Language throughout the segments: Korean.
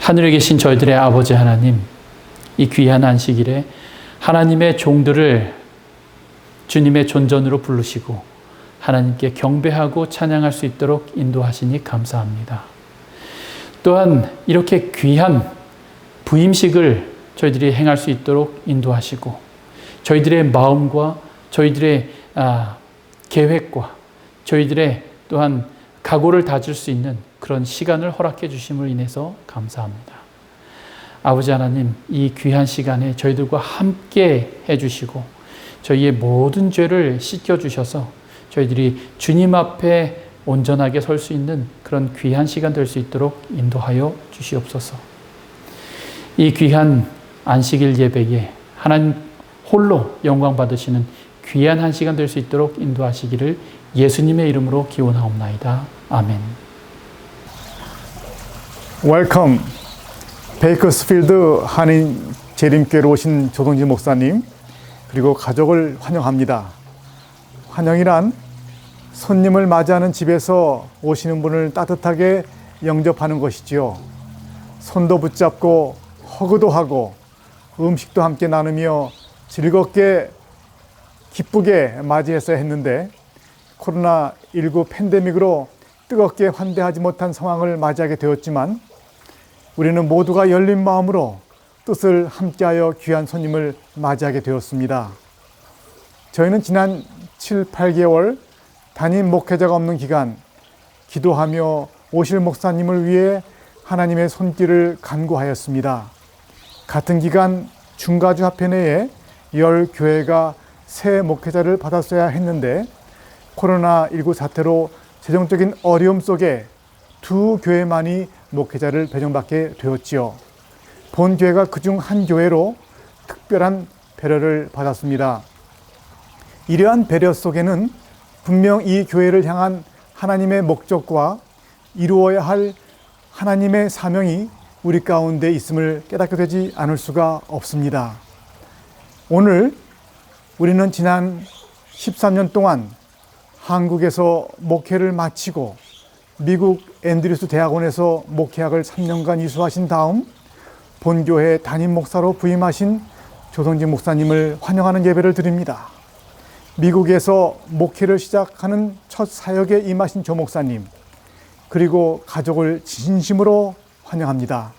하늘에 계신 저희들의 아버지 하나님, 이 귀한 안식일에 하나님의 종들을 주님의 존전으로 부르시고 하나님께 경배하고 찬양할 수 있도록 인도하시니 감사합니다. 또한 이렇게 귀한 부임식을 저희들이 행할 수 있도록 인도하시고 저희들의 마음과 저희들의 계획과 저희들의 또한 각오를 다질 수 있는 그런 시간을 허락해 주심을 인해서 감사합니다. 아버지 하나님, 이 귀한 시간에 저희들과 함께 해주시고 저희의 모든 죄를 씻겨주셔서 저희들이 주님 앞에 온전하게 설 수 있는 그런 귀한 시간 될 수 있도록 인도하여 주시옵소서. 이 귀한 안식일 예배에 하나님 홀로 영광 받으시는 귀한 한 시간 될 수 있도록 인도하시기를 예수님의 이름으로 기원하옵나이다. 아멘. 웰컴. 베이커스필드 한인 재림교회로 오신 조동진 목사님 그리고 가족을 환영합니다. 환영이란 손님을 맞이하는 집에서 오시는 분을 따뜻하게 영접하는 것이지요. 손도 붙잡고 허그도 하고 음식도 함께 나누며 즐겁게 기쁘게 맞이해서 했는데 코로나19 팬데믹으로 뜨겁게 환대하지 못한 상황을 맞이하게 되었지만 우리는 모두가 열린 마음으로 뜻을 함께하여 귀한 손님을 맞이하게 되었습니다. 저희는 지난 7, 8개월 담임 목회자가 없는 기간 기도하며 오실 목사님을 위해 하나님의 손길을 간구하였습니다. 같은 기간 중가주 합회 내에 10교회가 새 목회자를 받았어야 했는데 코로나19 사태로 재정적인 어려움 속에 2교회만이 목회자를 배정받게 되었지요. 본 교회가 그중 한 교회로 특별한 배려를 받았습니다. 이러한 배려 속에는 분명 이 교회를 향한 하나님의 목적과 이루어야 할 하나님의 사명이 우리 가운데 있음을 깨닫게 되지 않을 수가 없습니다. 오늘 우리는 지난 13년 동안 한국에서 목회를 마치고 미국 앤드류스 대학원에서 목회학을 3년간 이수하신 다음 본교회 담임 목사로 부임하신 조동진 목사님을 환영하는 예배를 드립니다. 미국에서 목회를 시작하는 첫 사역에 임하신 조 목사님 그리고 가족을 진심으로 환영합니다.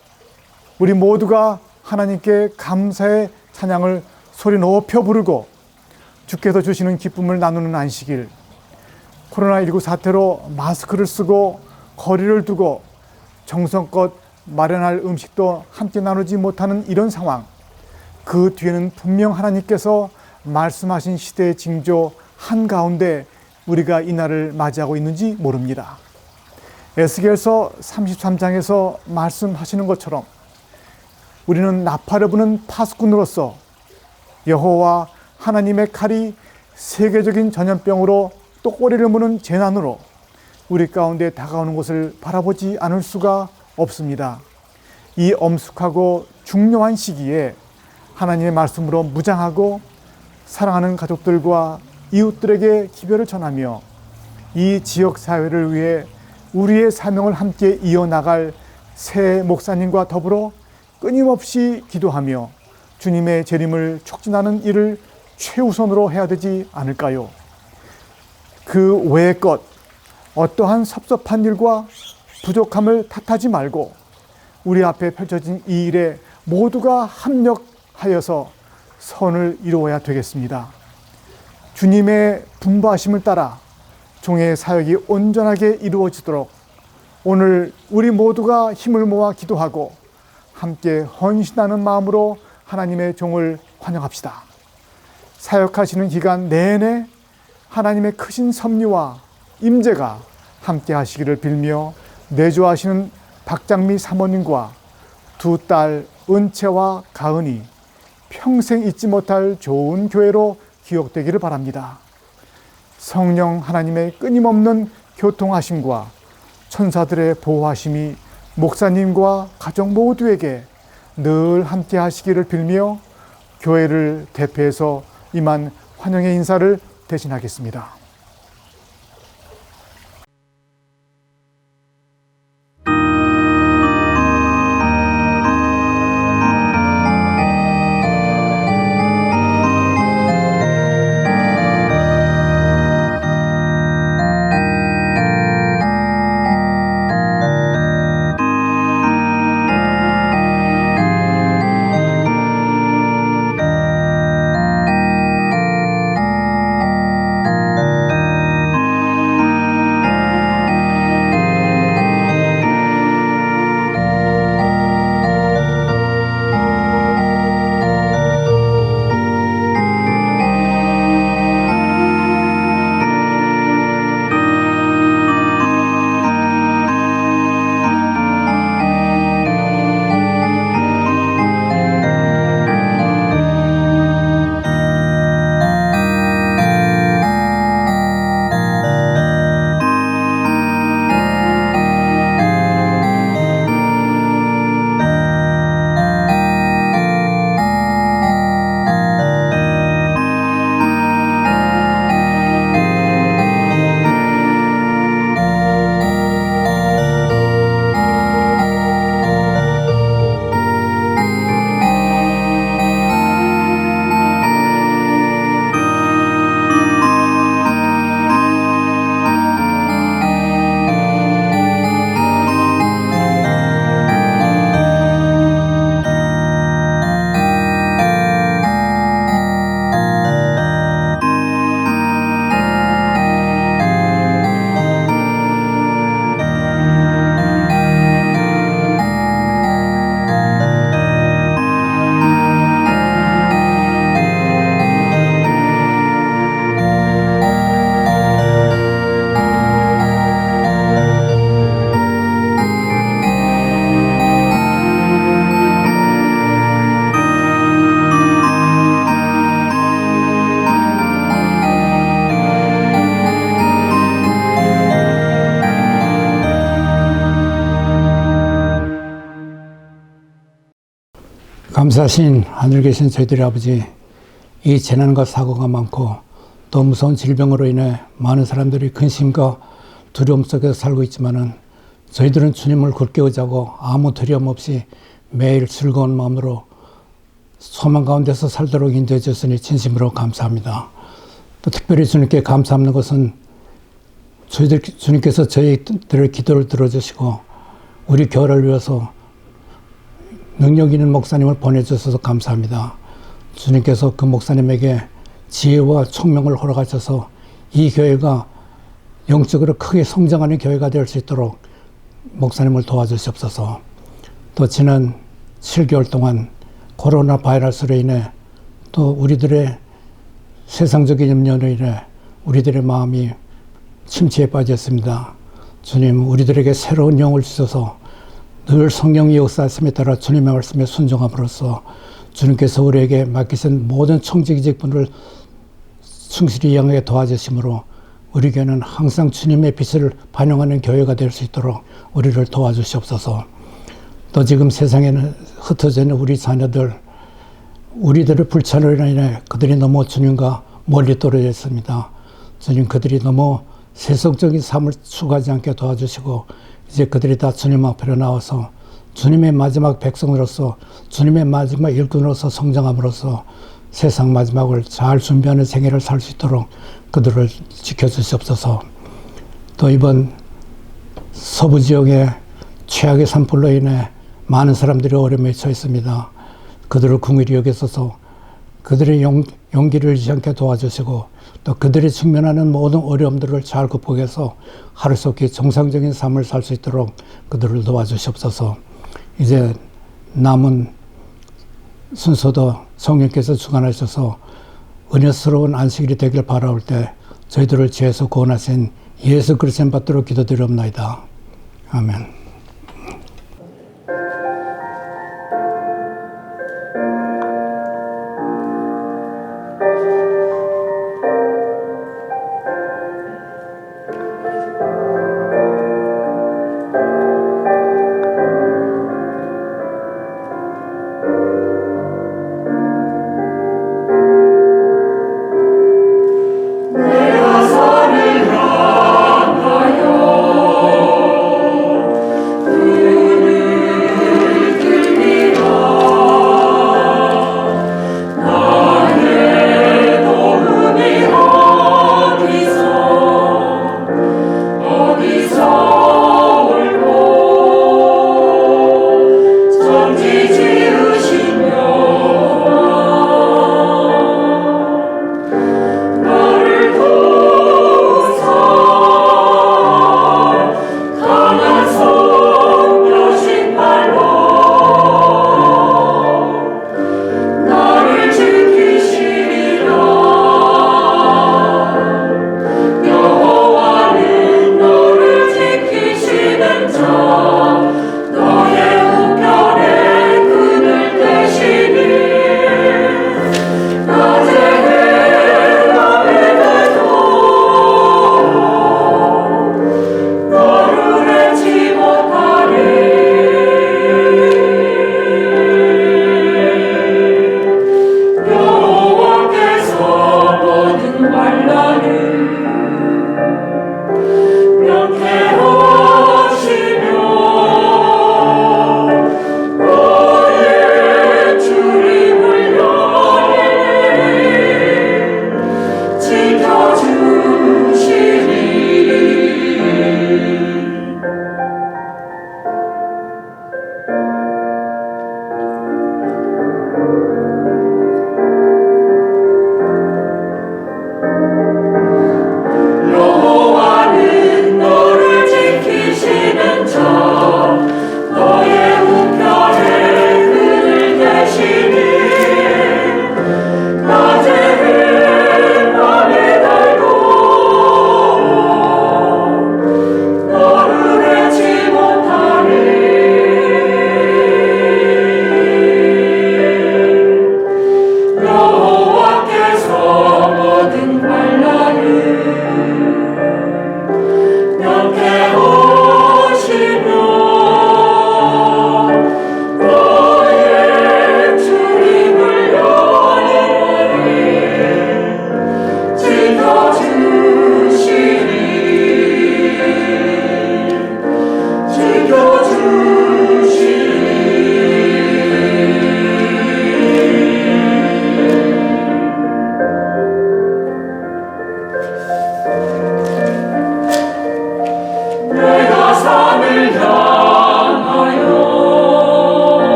우리 모두가 하나님께 감사의 찬양을 소리 높여 부르고 주께서 주시는 기쁨을 나누는 안식일, 코로나19 사태로 마스크를 쓰고 거리를 두고 정성껏 마련할 음식도 함께 나누지 못하는 이런 상황, 그 뒤에는 분명 하나님께서 말씀하신 시대의 징조 한가운데 우리가 이 날을 맞이하고 있는지 모릅니다. 에스겔서 33장에서 말씀하시는 것처럼 우리는 나팔을 부는 파수꾼으로서 여호와 하나님의 칼이 세계적인 전염병으로 또 꼬리를 무는 재난으로 우리 가운데 다가오는 것을 바라보지 않을 수가 없습니다. 이 엄숙하고 중요한 시기에 하나님의 말씀으로 무장하고 사랑하는 가족들과 이웃들에게 기별을 전하며 이 지역 사회를 위해 우리의 사명을 함께 이어나갈 새 목사님과 더불어 끊임없이 기도하며 주님의 재림을 촉진하는 일을 최우선으로 해야 되지 않을까요? 그 외의 것, 어떠한 섭섭한 일과 부족함을 탓하지 말고 우리 앞에 펼쳐진 이 일에 모두가 합력하여서 선을 이루어야 되겠습니다. 주님의 분부하심을 따라 종의 사역이 온전하게 이루어지도록 오늘 우리 모두가 힘을 모아 기도하고 함께 헌신하는 마음으로 하나님의 종을 환영합시다. 사역하시는 기간 내내 하나님의 크신 섭리와 임재가 함께 하시기를 빌며 내조하시는 박장미 사모님과 두 딸 은채와 가은이 평생 잊지 못할 좋은 교회로 기억되기를 바랍니다. 성령 하나님의 끊임없는 교통하심과 천사들의 보호하심이 목사님과 가족 모두에게 늘 함께 하시기를 빌며 교회를 대표해서 이만 환영의 인사를 대신하겠습니다. 감사하신 하늘 계신 저희들의 아버지, 이 재난과 사고가 많고 또 무서운 질병으로 인해 많은 사람들이 근심과 두려움 속에서 살고 있지만은 저희들은 주님을 굳게 의지하고 아무 두려움 없이 매일 즐거운 마음으로 소망 가운데서 살도록 인도해 주셨으니 진심으로 감사합니다. 또 특별히 주님께 감사하는 것은 주님께서 저희들의 기도를 들어주시고 우리 교회를 위해서 능력 있는 목사님을 보내주셔서 감사합니다. 주님께서 그 목사님에게 지혜와 총명을 허락하셔서 이 교회가 영적으로 크게 성장하는 교회가 될 수 있도록 목사님을 도와주시옵소서. 또 지난 7개월 동안 코로나 바이러스로 인해 또 우리들의 세상적인 염려로 인해 우리들의 마음이 침체에 빠졌습니다. 주님, 우리들에게 새로운 영을 주셔서 늘 성령의 역사하심에 따라 주님의 말씀에 순종함으로써 주님께서 우리에게 맡기신 모든 청지기직분을 충실히 이행하게 도와주심으로 우리 교회는 항상 주님의 빛을 반영하는 교회가 될 수 있도록 우리를 도와주시옵소서. 또 지금 세상에는 흩어져 있는 우리 자녀들, 우리들의 불찰로 인해 그들이 너무 주님과 멀리 떨어져 있습니다. 주님, 그들이 너무 세속적인 삶을 추구하지 않게 도와주시고 이제 그들이 다 주님 앞으로 나와서 주님의 마지막 백성으로서 주님의 마지막 일꾼으로서 성장함으로써 세상 마지막을 잘 준비하는 생애를 살 수 있도록 그들을 지켜주시옵소서. 또 이번 서부 지역의 최악의 산불로 인해 많은 사람들이 어려움에 처해 있습니다. 그들을 긍휼히 여기소서. 그들의 용기를 잃지 않게 도와주시고 또 그들이 직면하는 모든 어려움들을 잘 극복해서 하루속히 정상적인 삶을 살 수 있도록 그들을 도와주시옵소서. 이제 남은 순서도 성령께서 주관하셔서 은혜스러운 안식일이 되길 바라올 때 저희들을 죄에서 구원하신 예수 그리스도를 받도록 기도드리옵나이다. 아멘.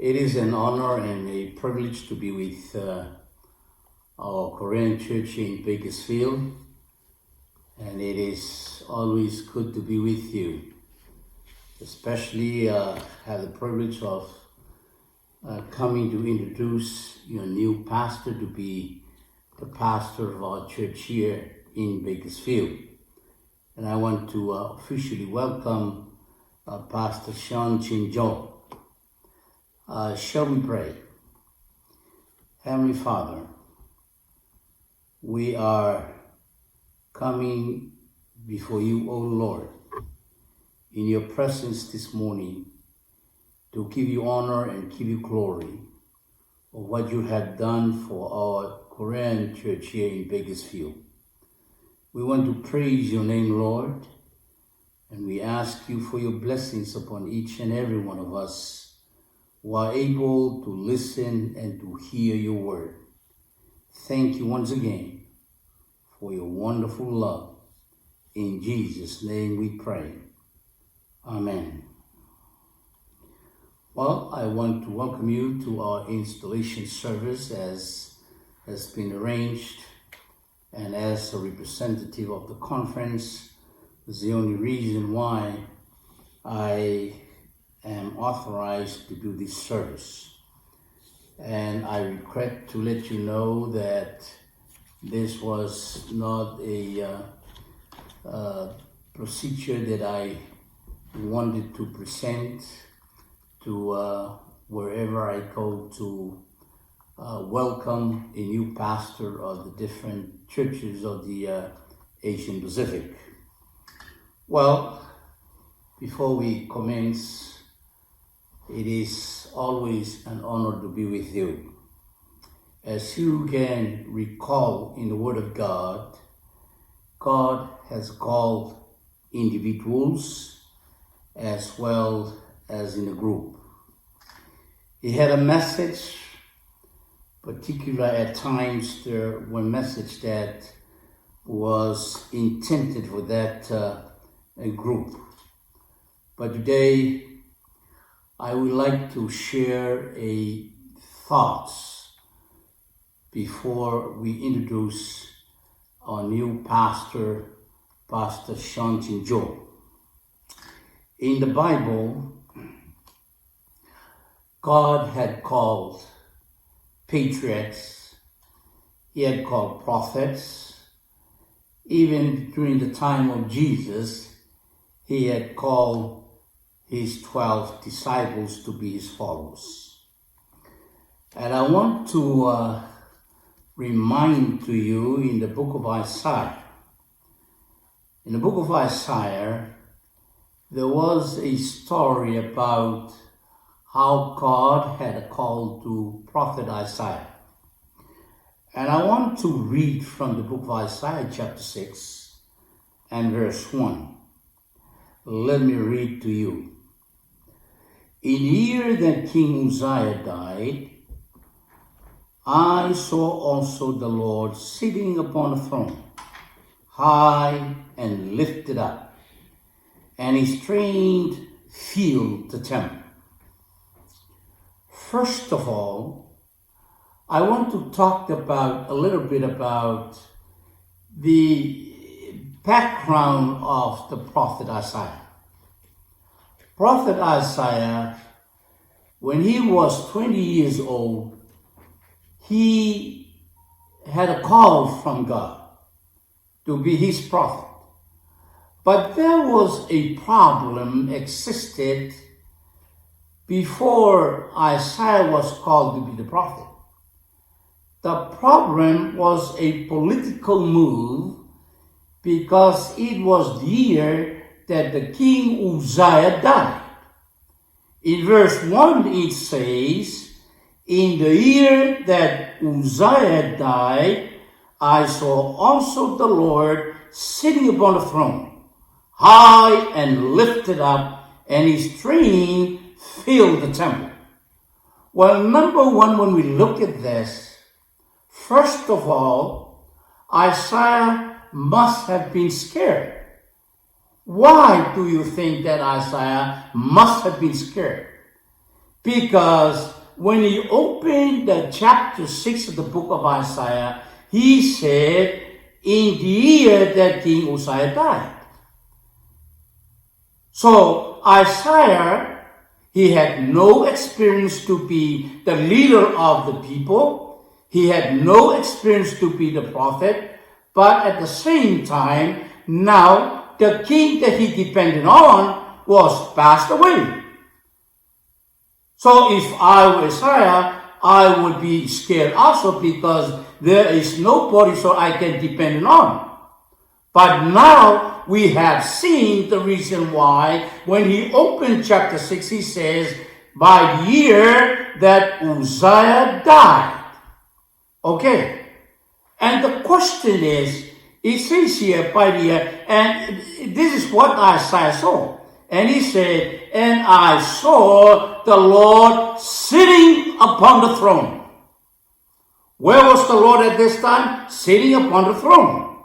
It is an honor and a privilege to be with our Korean church in Bakersfield, and it is always good to be with you. Especially have the privilege of coming to introduce your new pastor to be the pastor of our church here in Bakersfield. And I want to officially welcome Pastor Sean Chin-jo. Shall we pray? Heavenly Father, we are coming before you, O Lord, in your presence this morning to give you honor and give you glory of what you have done for our Korean church here in Bakersfield. We want to praise your name, Lord, and we ask you for your blessings upon each and every one of us who are able to listen and to hear your word. Thank you once again for your wonderful love. In Jesus' name we pray. Amen. Well, I want to welcome you to our installation service as has been arranged, and as a representative of the conference is the only reason why I am authorized to do this service. And I regret to let you know that this was not a procedure that I wanted to present to wherever I go to welcome a new pastor of the different churches of the Asian Pacific. Well, before we commence, it is always an honor to be with you. As you can recall in the Word of God, God has called individuals as well as in a group. He had a message, particularly at times there were messages that was intended for that group. But today, I would like to share a thoughts before we introduce our new pastor, Pastor Sean Chin-jo. In the Bible, God had called patriarchs, he had called prophets. Even during the time of Jesus, he had called his 12 disciples to be his followers. And I want to remind to you in the book of Isaiah. In the book of Isaiah, there was a story about how God had a call to prophet Isaiah. And I want to read from the book of Isaiah chapter 6 and verse 1. Let me read to you. In the year that King Uzziah died, I saw also the Lord sitting upon a throne, high and lifted up, and his train filled the temple. First of all, I want to talk a little bit about the background of the prophet Isaiah. Prophet Isaiah, when he was 20 years old, he had a call from God to be his prophet. But there was a problem existed before Isaiah was called to be the prophet. The problem was a political move because it was the year that the king Uzziah died. In verse 1 it says, in the year that Uzziah died, I saw also the Lord sitting upon a throne, high and lifted up, and his train filled the temple. Well, number one, when we look at this, first of all, Isaiah must have been scared. Why do you think that Isaiah must have been scared? Because when he opened the chapter 6 of the book of Isaiah, he said, in the year that King Uzziah died. So Isaiah, he had no experience to be the leader of the people. He had no experience to be the prophet. But at the same time, now the king that he depended on was passed away. So if I were Isaiah, I would be scared also because there is nobody so I can depend on. But now we have seen the reason why when he opened chapter 6, he says, by the year that Uzziah died. Okay. And the question is, it says here by the year, and this is what Isaiah saw. And he said, and I saw the Lord sitting upon the throne. Where was the Lord at this time? Sitting upon the throne.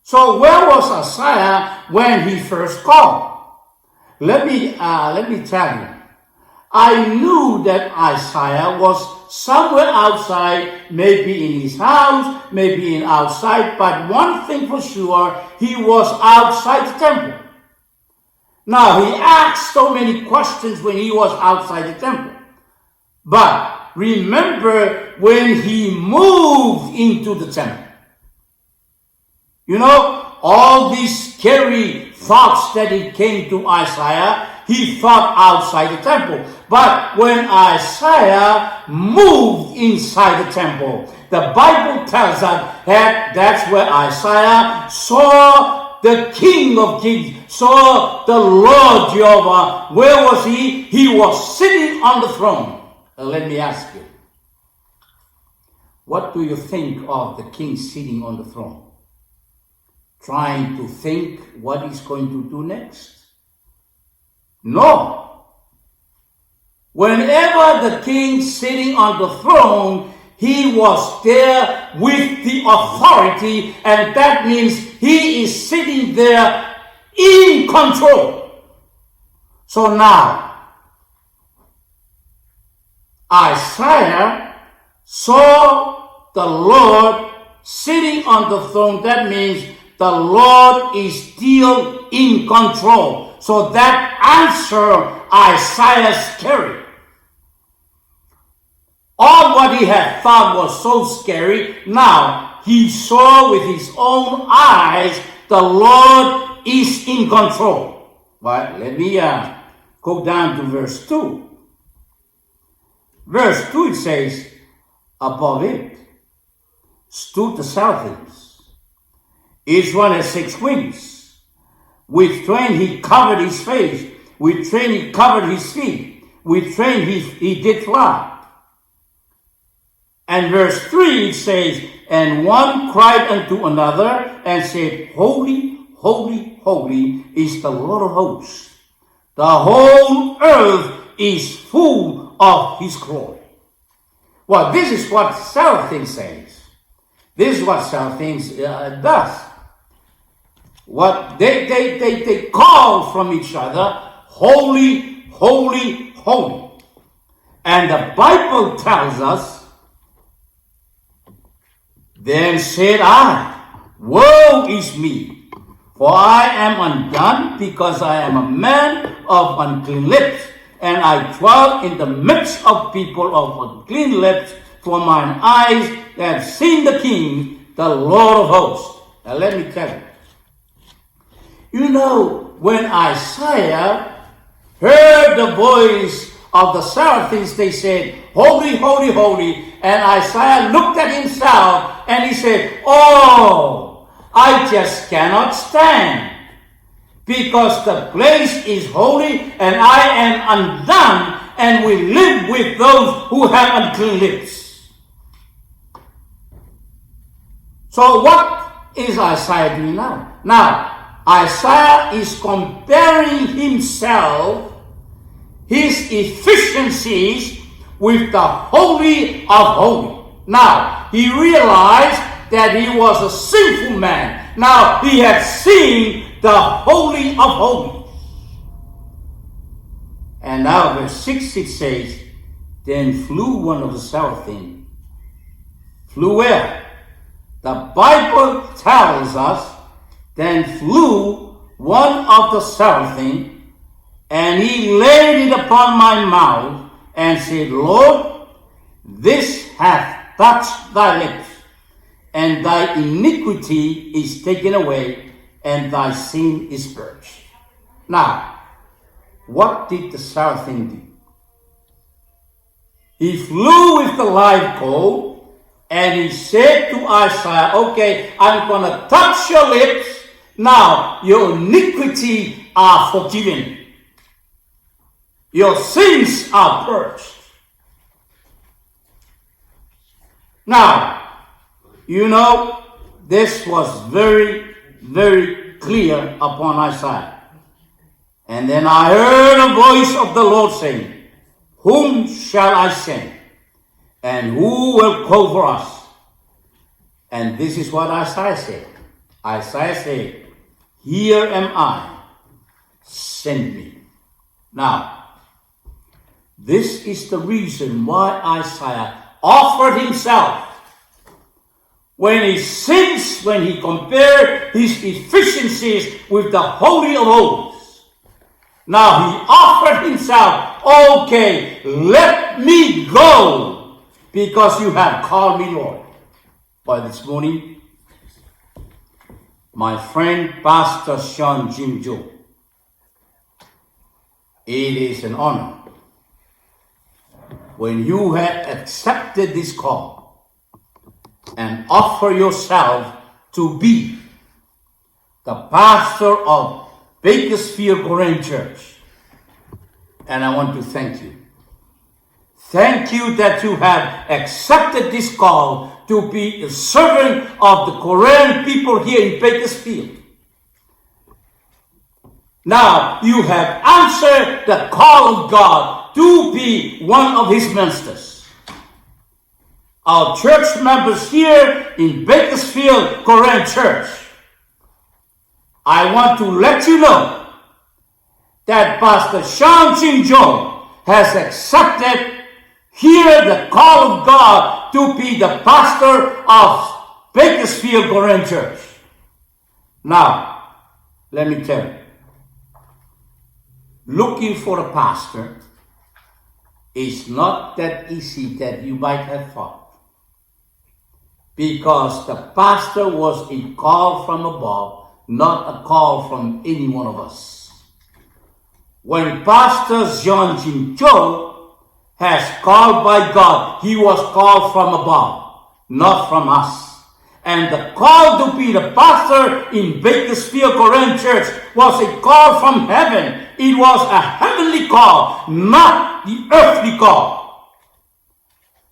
So where was Isaiah when he first called? Let me tell you. I knew that Isaiah was somewhere outside, maybe in his house, maybe in outside, but one thing for sure, he was outside the temple. Now, he asked so many questions when he was outside the temple. But remember when he moved into the temple. You know, all these scary thoughts that it came to Isaiah, he thought outside the temple. But when Isaiah moved inside the temple, the Bible tells us that that's where Isaiah saw the King of Kings, saw the Lord Jehovah. Where was he? He was sitting on the throne. Let me ask you, what do you think of the king sitting on the throne? Trying to think what he's going to do next? No. Whenever the king sitting on the throne, he was there with the authority, and that means he is sitting there in control. So now, Isaiah saw the Lord sitting on the throne. That means the Lord is still in control. So that answer Isaiah's scary. All what he had thought was so scary. Now he saw with his own eyes the Lord is in control. But let me go down to verse 2. Verse 2 it says, above it stood the seraphims. Each one has 6 wings. With twain he covered his face. With twain he covered his feet. With twain he did fly. And verse 3 it says, and one cried unto another and said, holy, holy, holy is the Lord of hosts. The whole earth is full of his glory. Well, this is what seraphim says. This is what seraphim does. What they call from each other, holy, holy, holy. And the Bible tells us, then said I, woe is me, for I am undone, because I am a man of unclean lips, and I dwell in the midst of people of unclean lips, for mine eyes have seen the King, the Lord of hosts. Now let me tell you. You know, when Isaiah heard the voice of the seraphims, they said, holy, holy, holy. And Isaiah looked at himself and he said, oh, I just cannot stand, because the place is holy and I am undone, and we live with those who have unclean lips. So what is Isaiah doing now? Now, Isaiah is comparing himself, his efficiencies, with the Holy of Holies. Now, he realized that he was a sinful man. Now, he had seen the Holy of Holies. And now verse 6 it says, then flew one of the seraphim. Flew where? The Bible tells us, then flew one of the seraphim, and he laid it upon my mouth, and said, Lord, this hath touched thy lips, and thy iniquity is taken away, and thy sin is purged. Now, what did the seraphim do? He flew with the live coal, and he said to Isaiah, okay, I'm going to touch your lips. Now, your iniquity are forgiven. Your sins are purged. Now, you know, this was very, very clear upon Isaiah. And then I heard a voice of the Lord saying, whom shall I send? And who will go for us? And this is what Isaiah said. Isaiah said, here am I, send me. Now, this is the reason why Isaiah offered himself. When he compared his efficiencies with the Holy of Holies. Now he offered himself, okay, let me go, because you have called me Lord. But this morning, my friend Pastor Sean Jim Joe, it is an honor when you have accepted this call and offer yourself to be the pastor of Bakersfield Korean Church. And I want to thank you. Thank you that you have accepted this call to be a servant of the Korean people here in Bakersfield. Now you have answered the call of God to be one of His ministers. Our church members here in Bakersfield Korean Church, I want to let you know that Pastor Sean Jin Jo has accepted here the call of God to be the pastor of Bakersfield Korean Church. Now, let me tell you, looking for a pastor is not that easy that you might have thought. Because the pastor was a call from above, not a call from any one of us. When Pastor John Jin Cho has called by God, he was called from above, not from us. And the call to be the pastor in Bakersfield Korean Church was a call from heaven. It was a heavenly call, not the earthly call.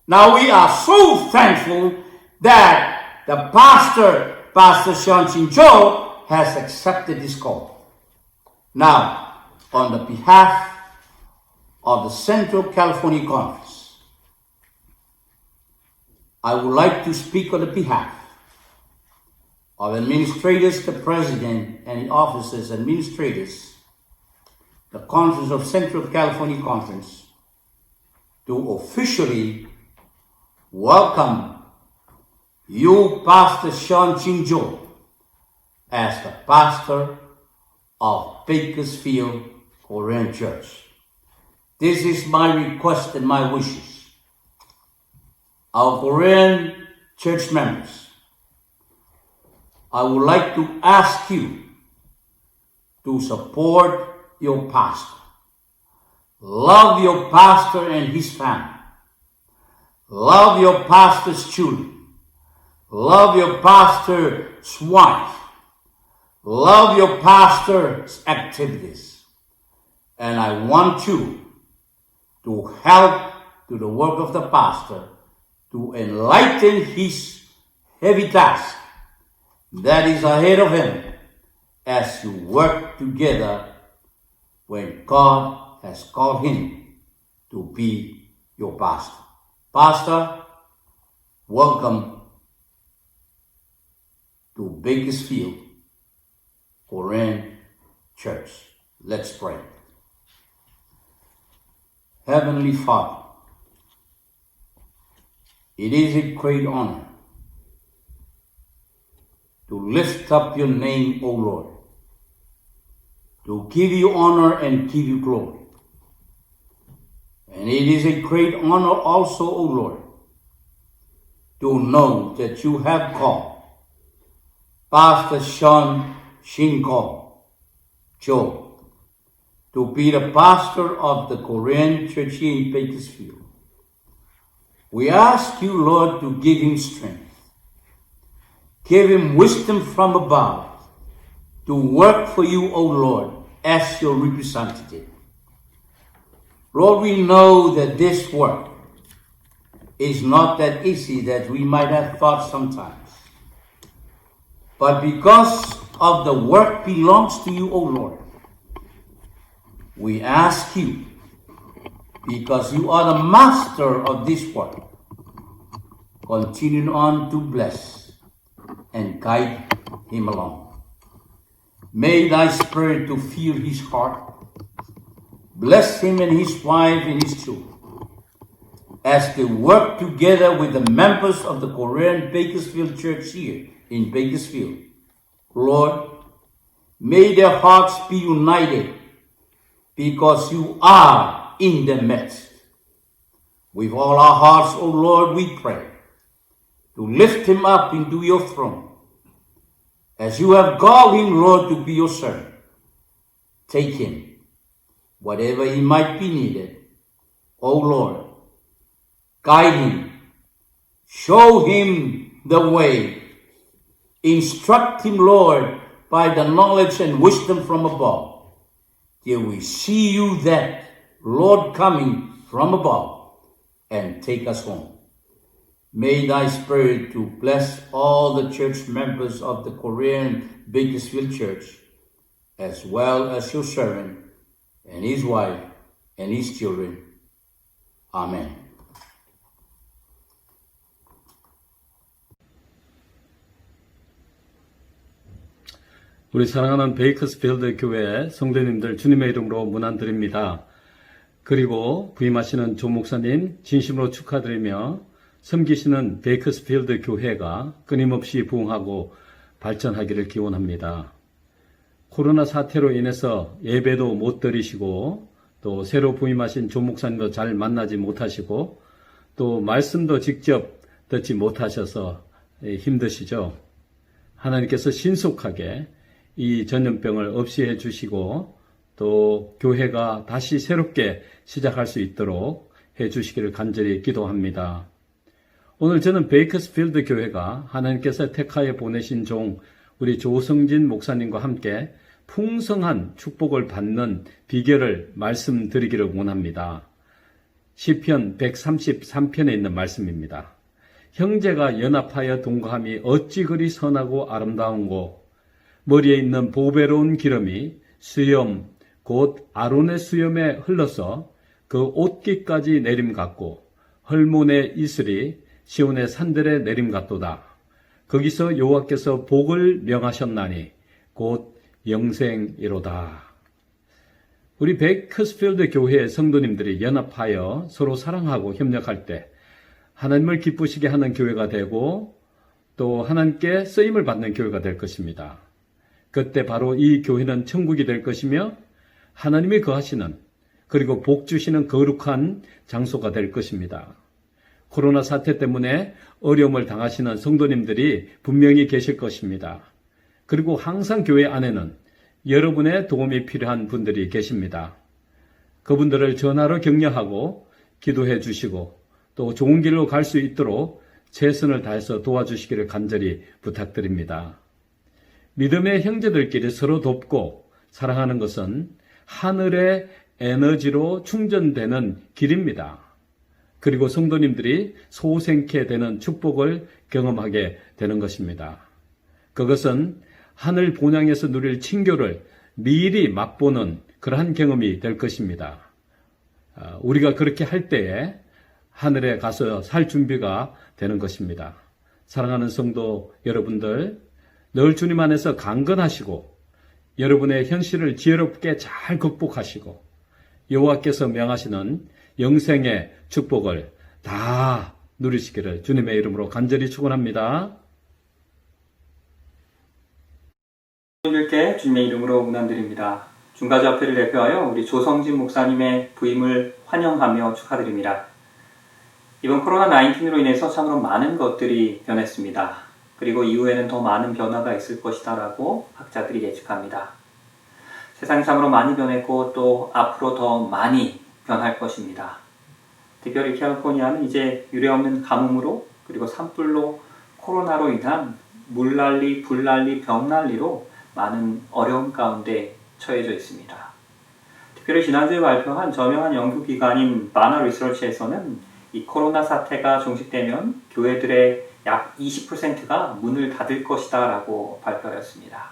Now we are so thankful that the Pastor Sean Jin Cho, has accepted this call. Now, on the behalf of the Central California Conference, I would like to speak on the behalf of administrators, the president, and the officers, administrators, the Conference of Central California Conference, to officially welcome you, Pastor Sean Jin Jo, as the pastor of Bakersfield Korean Church. This is my request and my wishes. Our Korean church members, I would like to ask you to support your pastor. Love your pastor and his family. Love your pastor's children. Love your pastor's wife. Love your pastor's activities. And I want you to help to the work of the pastor to enlighten his heavy task that is ahead of him as you work together when God has called him to be your pastor. Pastor, welcome to Bakersfield Korean Church. Let's pray. Heavenly Father, it is a great honor to lift up your name, O Lord, to give you honor and give you glory. And it is a great honor also, O Lord, to know that you have called Pastor Sean Shinko Joe to be the pastor of the Korean church here in Bakersfield. We ask you, Lord, to give him strength. Give him wisdom from above to work for you, O Lord, as your representative. Lord, we know that this work is not that easy that we might have thought sometimes. But because of the work belongs to you, O Lord, we ask you, because you are the master of this work, continue on to bless and guide him along. May thy spirit to fill his heart. Bless him and his wife and his children as they work together with the members of the Korean Bakersfield Church here in Bakersfield. Lord, may their hearts be united because you are in the midst. With all our hearts, O Lord, we pray to lift him up into your throne. As you have called him, Lord, to be your servant, take him, whatever he might be needed. O Lord, guide him, show him the way, instruct him, Lord, by the knowledge and wisdom from above, till we see you that, Lord, coming from above and take us home. May thy spirit to bless all the church members of the Korean Bakersfield Church, as well as your servant and his wife and his children. Amen. 우리 사랑하는 베이커스필드 교회 성도님들 주님의 이름으로 문안드립니다. 그리고 부임하시는 조 목사님 진심으로 축하드리며 섬기시는 베이커스필드 교회가 끊임없이 부흥하고 발전하기를 기원합니다. 코로나 사태로 인해서 예배도 못 드리시고 또 새로 부임하신 조 목사님도 잘 만나지 못하시고 또 말씀도 직접 듣지 못하셔서 힘드시죠. 하나님께서 신속하게 이 전염병을 없이해 주시고 또 교회가 다시 새롭게 시작할 수 있도록 해 주시기를 간절히 기도합니다. 오늘 저는 베이커스필드 교회가 하나님께서 택하여 보내신 종 우리 조성진 목사님과 함께 풍성한 축복을 받는 비결을 말씀드리기를 원합니다. 시편 133편에 있는 말씀입니다. 형제가 연합하여 동거함이 어찌 그리 선하고 아름다운고 머리에 있는 보배로운 기름이 수염 곧 아론의 수염에 흘러서 그 옷깃까지 내림 같고 헐몬의 이슬이 시온의 산들의 내림 같도다. 거기서 여호와께서 복을 명하셨나니 곧 영생이로다. 우리 베이커스필드 교회의 성도님들이 연합하여 서로 사랑하고 협력할 때 하나님을 기쁘시게 하는 교회가 되고 또 하나님께 쓰임을 받는 교회가 될 것입니다. 그때 바로 이 교회는 천국이 될 것이며 하나님이 거하시는 그리고 복 주시는 거룩한 장소가 될 것입니다. 코로나 사태 때문에 어려움을 당하시는 성도님들이 분명히 계실 것입니다. 그리고 항상 교회 안에는 여러분의 도움이 필요한 분들이 계십니다. 그분들을 전화로 격려하고 기도해 주시고 또 좋은 길로 갈 수 있도록 최선을 다해서 도와주시기를 간절히 부탁드립니다. 믿음의 형제들끼리 서로 돕고 사랑하는 것은 하늘의 에너지로 충전되는 길입니다. 그리고 성도님들이 소생케 되는 축복을 경험하게 되는 것입니다. 그것은 하늘 본향에서 누릴 친교를 미리 맛보는 그러한 경험이 될 것입니다. 우리가 그렇게 할 때에 하늘에 가서 살 준비가 되는 것입니다. 사랑하는 성도 여러분들, 늘 주님 안에서 강건하시고 여러분의 현실을 지혜롭게 잘 극복하시고 여호와께서 명하시는 영생의 축복을 다 누리시기를 주님의 이름으로 간절히 축원합니다. 분들께 주님의 이름으로 문안드립니다. 중가자협회를 대표하여 우리 조성진 목사님의 부임을 환영하며 축하드립니다. 이번 코로나19로 인해서 참으로 많은 것들이 변했습니다. 그리고 이후에는 더 많은 변화가 있을 것이다 라고 학자들이 예측합니다. 세상이 참으로 많이 변했고 또 앞으로 더 많이 변할 것입니다. 특별히 캘리포니아는 이제 유례없는 가뭄으로 그리고 산불로 코로나로 인한 물난리, 불난리, 병난리로 많은 어려움 가운데 처해져 있습니다. 특별히 지난주에 발표한 저명한 연구기관인 바나 리서치에서는 이 코로나 사태가 종식되면 교회들의 약 20%가 문을 닫을 것이다 라고 발표하였습니다.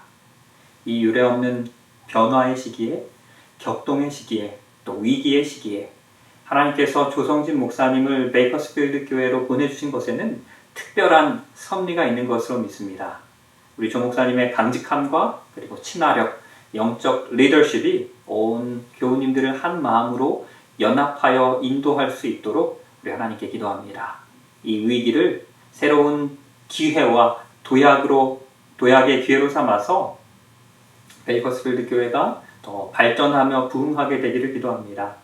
이 유례없는 변화의 시기에, 격동의 시기에, 또 위기의 시기에 하나님께서 조성진 목사님을 베이커스필드 교회로 보내주신 것에는 특별한 섭리가 있는 것으로 믿습니다. 우리 조 목사님의 강직함과 그리고 친화력, 영적 리더십이 온 교우님들을 한 마음으로 연합하여 인도할 수 있도록 우리 하나님께 기도합니다. 이 위기를 새로운 기회와 도약의 기회로 삼아서 베이커스필드 교회가 더 발전하며 부흥하게 되기를 기도합니다.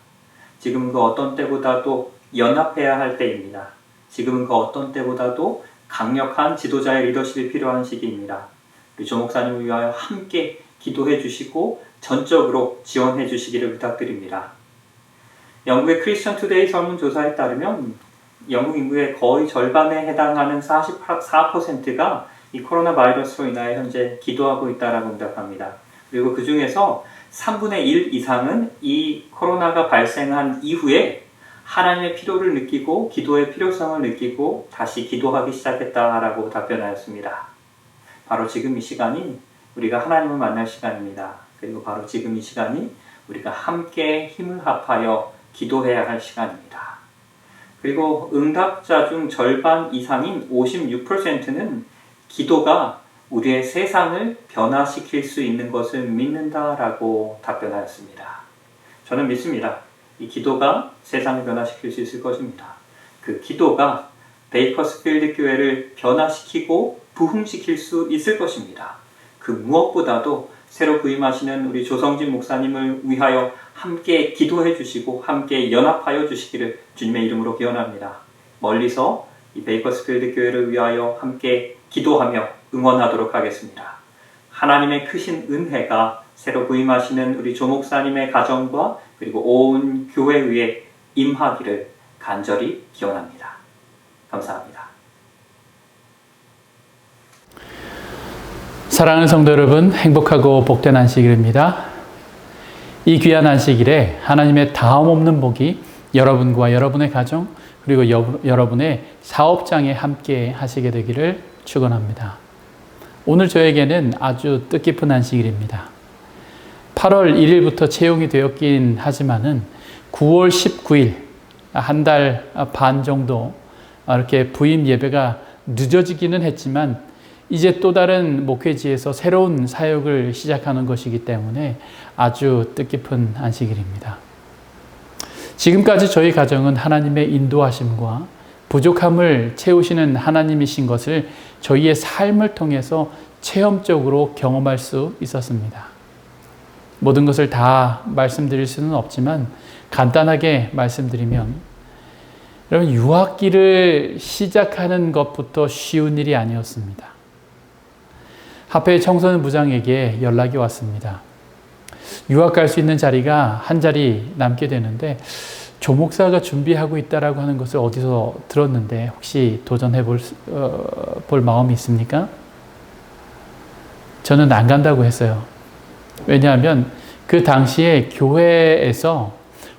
지금 그 어떤 때보다도 연합해야 할 때입니다. 지금은 그 어떤 때보다도 강력한 지도자의 리더십이 필요한 시기입니다. 우리 조 목사님을 위하여 함께 기도해 주시고 전적으로 지원해 주시기를 부탁드립니다. 영국의 크리스천 투데이 설문조사에 따르면 영국 인구의 거의 절반에 해당하는 44%가 이 코로나 바이러스로 인하여 현재 기도하고 있다라고 응답합니다. 그리고 그 중에서 3분의 1 이상은 이 코로나가 발생한 이후에 하나님의 필요를 느끼고 기도의 필요성을 느끼고 다시 기도하기 시작했다라고 답변하였습니다. 바로 지금 이 시간이 우리가 하나님을 만날 시간입니다. 그리고 바로 지금 이 시간이 우리가 함께 힘을 합하여 기도해야 할 시간입니다. 그리고 응답자 중 절반 이상인 56%는 기도가 우리의 세상을 변화시킬 수 있는 것을 믿는다라고 답변하였습니다. 저는 믿습니다. 이 기도가 세상을 변화시킬 수 있을 것입니다. 그 기도가 베이커스필드 교회를 변화시키고 부흥시킬 수 있을 것입니다. 그 무엇보다도 새로 부임하시는 우리 조성진 목사님을 위하여 함께 기도해 주시고 함께 연합하여 주시기를 주님의 이름으로 기원합니다. 멀리서 이 베이커스필드 교회를 위하여 함께 기도하며 응원하도록 하겠습니다. 하나님의 크신 은혜가 새로 부임하시는 우리 조 목사님의 가정과 그리고 온 교회 위에 임하기를 간절히 기원합니다. 감사합니다. 사랑하는 성도 여러분, 행복하고 복된 안식일입니다. 이 귀한 안식일에 하나님의 다함없는 복이 여러분과 여러분의 가정 그리고 여러분의 사업장에 함께 하시게 되기를 축원합니다. 오늘 저에게는 아주 뜻깊은 안식일입니다. 8월 1일부터 채용이 되었긴 하지만은 9월 19일 한 달 반 정도 이렇게 부임 예배가 늦어지기는 했지만 이제 또 다른 목회지에서 새로운 사역을 시작하는 것이기 때문에 아주 뜻깊은 안식일입니다. 지금까지 저희 가정은 하나님의 인도하심과 부족함을 채우시는 하나님이신 것을 저희의 삶을 통해서 체험적으로 경험할 수 있었습니다. 모든 것을 다 말씀드릴 수는 없지만 간단하게 말씀드리면 여러분, 유학기를 시작하는 것부터 쉬운 일이 아니었습니다. 하필 청소년 부장에게 연락이 왔습니다. 유학 갈 수 있는 자리가 한 자리 남게 되는데 조 목사가 준비하고 있다라고 하는 것을 어디서 들었는데 혹시 도전해 볼 마음이 있습니까? 저는 안 간다고 했어요. 왜냐하면 그 당시에 교회에서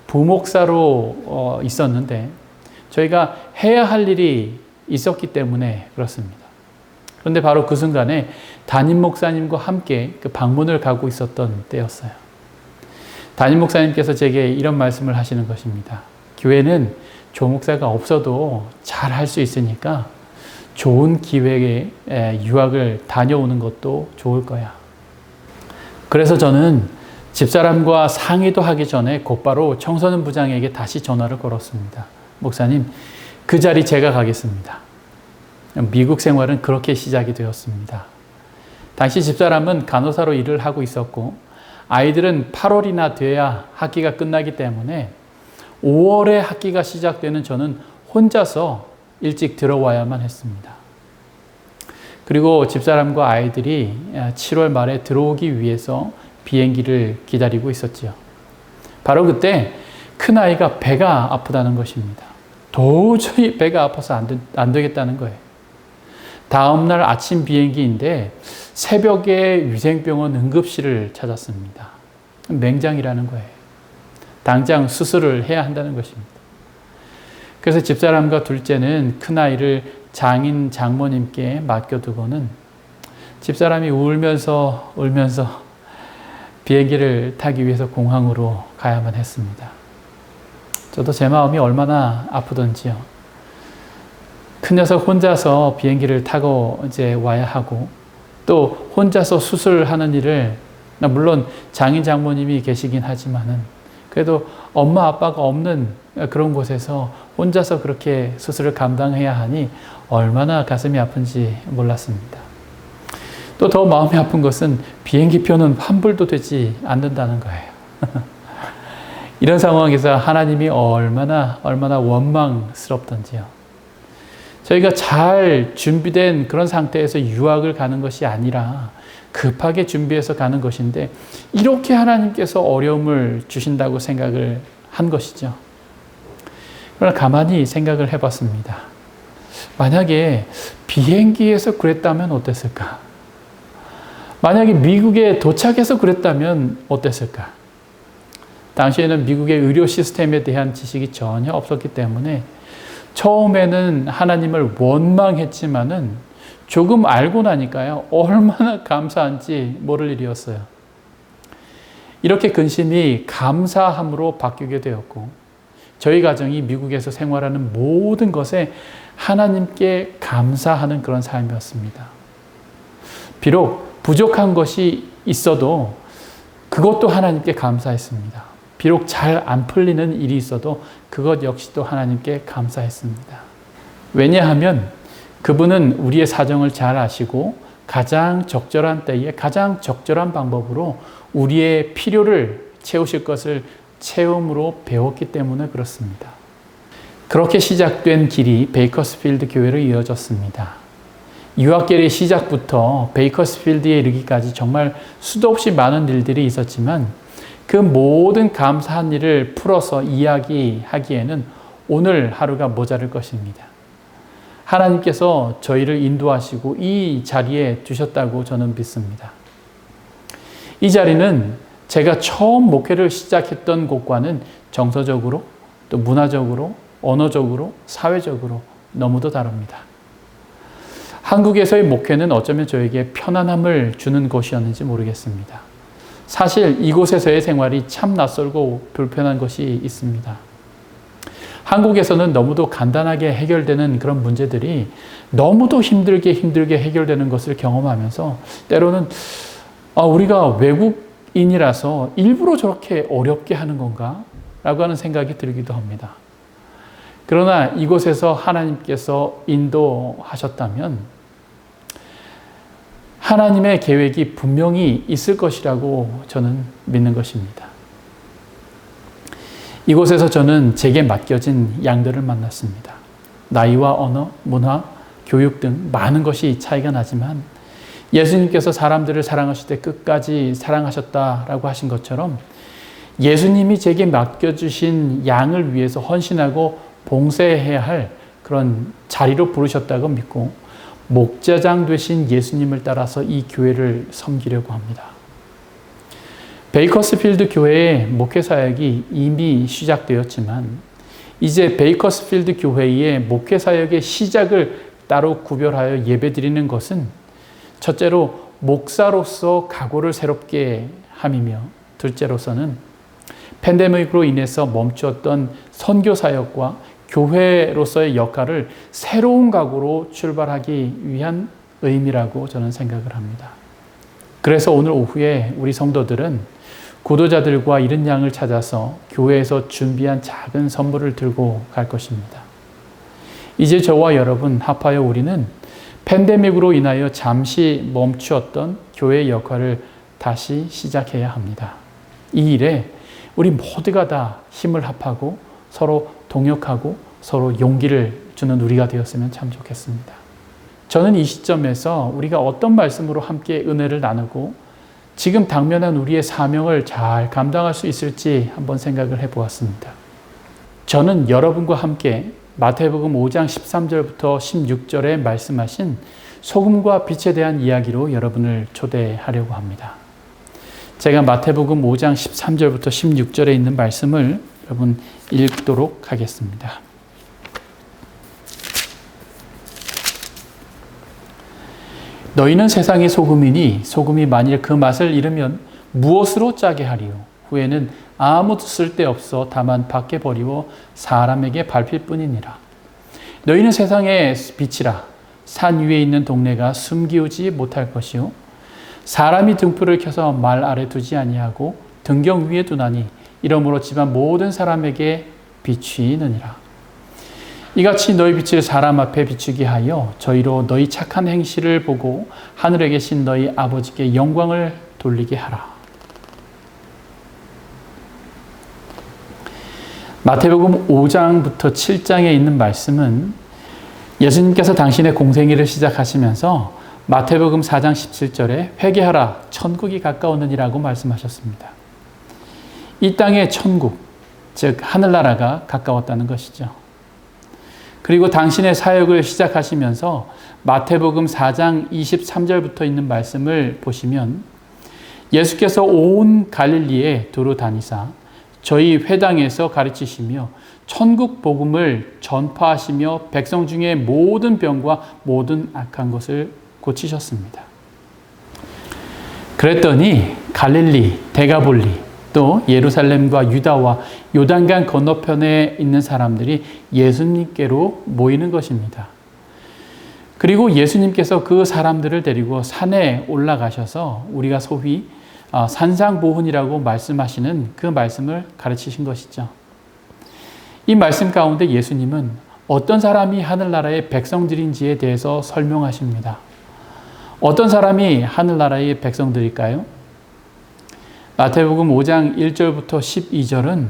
부목사로 있었는데 저희가 해야 할 일이 있었기 때문에 그렇습니다. 그런데 바로 그 순간에 담임 목사님과 함께 그 방문을 가고 있었던 때였어요. 담임 목사님께서 제게 이런 말씀을 하시는 것입니다. 교회는 조 목사가 없어도 잘 할 수 있으니까 좋은 기회에 유학을 다녀오는 것도 좋을 거야. 그래서 저는 집사람과 상의도 하기 전에 곧바로 청소년 부장에게 다시 전화를 걸었습니다. 목사님, 그 자리 제가 가겠습니다. 미국 생활은 그렇게 시작이 되었습니다. 당시 집사람은 간호사로 일을 하고 있었고 아이들은 8월이나 돼야 학기가 끝나기 때문에 5월에 학기가 시작되는 저는 혼자서 일찍 들어와야만 했습니다. 그리고 집사람과 아이들이 7월 말에 들어오기 위해서 비행기를 기다리고 있었죠. 바로 그때 큰아이가 배가 아프다는 것입니다. 도저히 배가 아파서 안 되겠다는 거예요. 다음날 아침 비행기인데 새벽에 위생병원 응급실을 찾았습니다. 맹장이라는 거예요. 당장 수술을 해야 한다는 것입니다. 그래서 집사람과 둘째는 큰아이를 장인 장모님께 맡겨두고는 집사람이 울면서 비행기를 타기 위해서 공항으로 가야만 했습니다. 저도 제 마음이 얼마나 아프던지요. 큰 녀석 혼자서 비행기를 타고 이제 와야 하고 또 혼자서 수술하는 일을 물론 장인 장모님이 계시긴 하지만은 그래도 엄마 아빠가 없는 그런 곳에서 혼자서 그렇게 수술을 감당해야 하니 얼마나 가슴이 아픈지 몰랐습니다. 또 더 마음이 아픈 것은 비행기표는 환불도 되지 않는다는 거예요. 이런 상황에서 하나님이 얼마나 원망스럽던지요. 저희가 잘 준비된 그런 상태에서 유학을 가는 것이 아니라 급하게 준비해서 가는 것인데 이렇게 하나님께서 어려움을 주신다고 생각을 한 것이죠. 그러나 가만히 생각을 해봤습니다. 만약에 비행기에서 그랬다면 어땠을까? 만약에 미국에 도착해서 그랬다면 어땠을까? 당시에는 미국의 의료 시스템에 대한 지식이 전혀 없었기 때문에 처음에는 하나님을 원망했지만은 조금 알고 나니까요, 얼마나 감사한지 모를 일이었어요. 이렇게 근심이 감사함으로 바뀌게 되었고, 저희 가정이 미국에서 생활하는 모든 것에 하나님께 감사하는 그런 삶이었습니다. 비록 부족한 것이 있어도 그것도 하나님께 감사했습니다. 비록 잘 안 풀리는 일이 있어도 그것 역시도 하나님께 감사했습니다. 왜냐하면 그분은 우리의 사정을 잘 아시고 가장 적절한 때에 가장 적절한 방법으로 우리의 필요를 채우실 것을 체험으로 배웠기 때문에 그렇습니다. 그렇게 시작된 길이 베이커스필드 교회로 이어졌습니다. 유학길의 시작부터 베이커스필드에 이르기까지 정말 수도 없이 많은 일들이 있었지만 그 모든 감사한 일을 풀어서 이야기하기에는 오늘 하루가 모자랄 것입니다. 하나님께서 저희를 인도하시고 이 자리에 두셨다고 저는 믿습니다. 이 자리는 제가 처음 목회를 시작했던 곳과는 정서적으로 또 문화적으로 언어적으로 사회적으로 너무도 다릅니다. 한국에서의 목회는 어쩌면 저에게 편안함을 주는 곳이었는지 모르겠습니다. 사실 이곳에서의 생활이 참 낯설고 불편한 것이 있습니다. 한국에서는 너무도 간단하게 해결되는 그런 문제들이 너무도 힘들게 해결되는 것을 경험하면서 때로는 우리가 외국인이라서 일부러 저렇게 어렵게 하는 건가? 라고 하는 생각이 들기도 합니다. 그러나 이곳에서 하나님께서 인도하셨다면 하나님의 계획이 분명히 있을 것이라고 저는 믿는 것입니다. 이곳에서 저는 제게 맡겨진 양들을 만났습니다. 나이와 언어, 문화, 교육 등 많은 것이 차이가 나지만 예수님께서 사람들을 사랑하실 때 끝까지 사랑하셨다라고 하신 것처럼 예수님이 제게 맡겨주신 양을 위해서 헌신하고 봉사해야 할 그런 자리로 부르셨다고 믿고 목자장 되신 예수님을 따라서 이 교회를 섬기려고 합니다. 베이커스필드 교회의 목회 사역이 이미 시작되었지만 이제 베이커스필드 교회의 목회 사역의 시작을 따로 구별하여 예배드리는 것은 첫째로 목사로서 각오를 새롭게 함이며 둘째로서는 팬데믹으로 인해서 멈추었던 선교 사역과 교회로서의 역할을 새로운 각오로 출발하기 위한 의미라고 저는 생각을 합니다. 그래서 오늘 오후에 우리 성도들은 구도자들과 잃은 양을 찾아서 교회에서 준비한 작은 선물을 들고 갈 것입니다. 이제 저와 여러분 합하여 우리는 팬데믹으로 인하여 잠시 멈추었던 교회의 역할을 다시 시작해야 합니다. 이 일에 우리 모두가 다 힘을 합하고 서로 동역하고 서로 용기를 주는 우리가 되었으면 참 좋겠습니다. 저는 이 시점에서 우리가 어떤 말씀으로 함께 은혜를 나누고 지금 당면한 우리의 사명을 잘 감당할 수 있을지 한번 생각을 해보았습니다. 저는 여러분과 함께 마태복음 5장 13절부터 16절에 말씀하신 소금과 빛에 대한 이야기로 여러분을 초대하려고 합니다. 제가 마태복음 5장 13절부터 16절에 있는 말씀을 여러분 읽도록 하겠습니다. 너희는 세상의 소금이니 소금이 만일 그 맛을 잃으면 무엇으로 짜게 하리요? 후에는 아무 쓸데없어 다만 밖에 버리고 사람에게 밟힐 뿐이니라. 너희는 세상의 빛이라. 산 위에 있는 동네가 숨기우지 못할 것이요 사람이 등불을 켜서 말 아래 두지 아니하고 등경 위에 두나니 이러므로 집안 모든 사람에게 비추이느니라. 이같이 너희 빛을 사람 앞에 비추게 하여 저희로 너희 착한 행실을 보고 하늘에 계신 너희 아버지께 영광을 돌리게 하라. 마태복음 5장부터 7장에 있는 말씀은 예수님께서 당신의 공생애를 시작하시면서 마태복음 4장 17절에 회개하라 천국이 가까웠느니라고 말씀하셨습니다. 이 땅의 천국, 즉 하늘나라가 가까웠다는 것이죠. 그리고 당신의 사역을 시작하시면서 마태복음 4장 23절부터 있는 말씀을 보시면 예수께서 온 갈릴리에 두루 다니사 저희 회당에서 가르치시며 천국 복음을 전파하시며 백성 중에 모든 병과 모든 악한 것을 고치셨습니다. 그랬더니 갈릴리, 데가볼리, 또 예루살렘과 유다와 요단강 건너편에 있는 사람들이 예수님께로 모이는 것입니다. 그리고 예수님께서 그 사람들을 데리고 산에 올라가셔서 우리가 소위 산상보훈이라고 말씀하시는 그 말씀을 가르치신 것이죠. 이 말씀 가운데 예수님은 어떤 사람이 하늘나라의 백성들인지에 대해서 설명하십니다. 어떤 사람이 하늘나라의 백성들일까요? 마태복음 5장 1절부터 12절은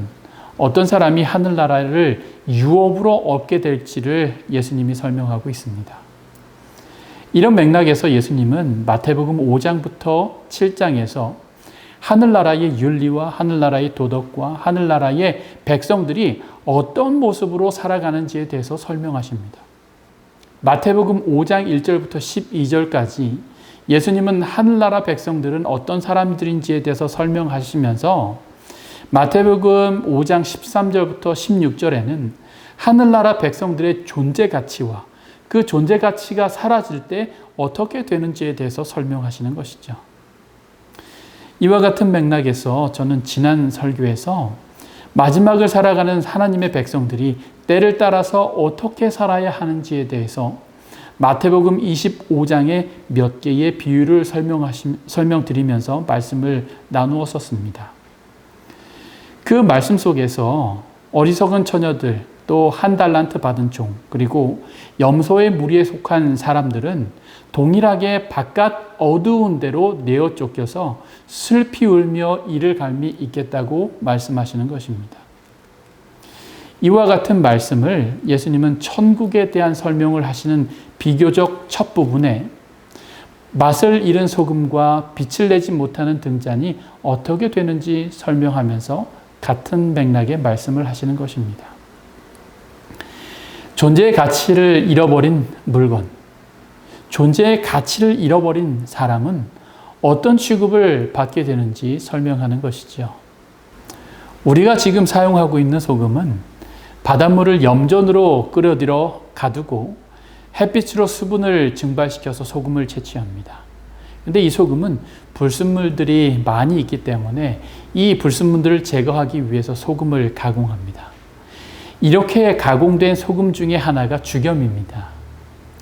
어떤 사람이 하늘나라를 유업으로 얻게 될지를 예수님이 설명하고 있습니다. 이런 맥락에서 예수님은 마태복음 5장부터 7장에서 하늘나라의 윤리와 하늘나라의 도덕과 하늘나라의 백성들이 어떤 모습으로 살아가는지에 대해서 설명하십니다. 마태복음 5장 1절부터 12절까지 예수님은 하늘나라 백성들은 어떤 사람들인지에 대해서 설명하시면서 마태복음 5장 13절부터 16절에는 하늘나라 백성들의 존재 가치와 그 존재 가치가 사라질 때 어떻게 되는지에 대해서 설명하시는 것이죠. 이와 같은 맥락에서 저는 지난 설교에서 마지막을 살아가는 하나님의 백성들이 때를 따라서 어떻게 살아야 하는지에 대해서 마태복음 25장의 몇 개의 비유를 설명드리면서 말씀을 나누었었습니다. 그 말씀 속에서 어리석은 처녀들, 또 한 달란트 받은 종, 그리고 염소의 무리에 속한 사람들은 동일하게 바깥 어두운 데로 내어 쫓겨서 슬피 울며 이를 갈미 있겠다고 말씀하시는 것입니다. 이와 같은 말씀을 예수님은 천국에 대한 설명을 하시는 비교적 첫 부분에 맛을 잃은 소금과 빛을 내지 못하는 등잔이 어떻게 되는지 설명하면서 같은 맥락의 말씀을 하시는 것입니다. 존재의 가치를 잃어버린 물건, 존재의 가치를 잃어버린 사람은 어떤 취급을 받게 되는지 설명하는 것이죠. 우리가 지금 사용하고 있는 소금은 바닷물을 염전으로 끓여들여 가두고 햇빛으로 수분을 증발시켜서 소금을 채취합니다. 근데 이 소금은 불순물들이 많이 있기 때문에 이 불순물들을 제거하기 위해서 소금을 가공합니다. 이렇게 가공된 소금 중에 하나가 죽염입니다.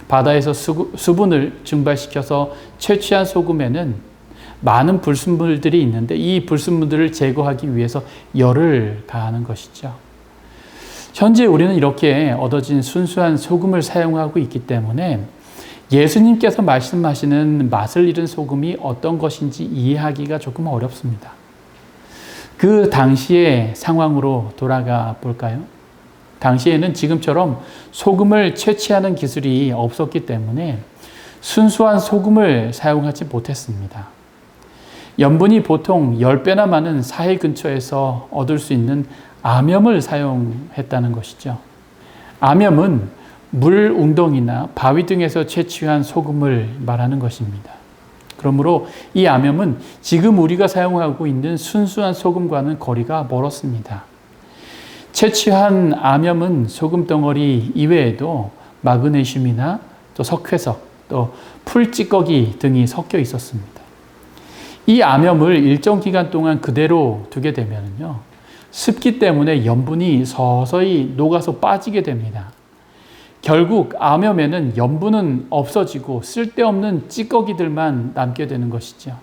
바다에서 수분을 증발시켜서 채취한 소금에는 많은 불순물들이 있는데 이 불순물들을 제거하기 위해서 열을 가하는 것이죠. 현재 우리는 이렇게 얻어진 순수한 소금을 사용하고 있기 때문에 예수님께서 말씀하시는 맛을 잃은 소금이 어떤 것인지 이해하기가 조금 어렵습니다. 그 당시의 상황으로 돌아가 볼까요? 당시에는 지금처럼 소금을 채취하는 기술이 없었기 때문에 순수한 소금을 사용하지 못했습니다. 염분이 보통 10배나 많은 사해 근처에서 얻을 수 있는 암염을 사용했다는 것이죠. 암염은 물 웅덩이나 바위 등에서 채취한 소금을 말하는 것입니다. 그러므로 이 암염은 지금 우리가 사용하고 있는 순수한 소금과는 거리가 멀었습니다. 채취한 암염은 소금 덩어리 이외에도 마그네슘이나 또 석회석, 또 풀찌꺼기 등이 섞여 있었습니다. 이 암염을 일정 기간 동안 그대로 두게 되면요, 습기 때문에 염분이 서서히 녹아서 빠지게 됩니다. 결국 암염에는 염분은 없어지고 쓸데없는 찌꺼기들만 남게 되는 것이죠.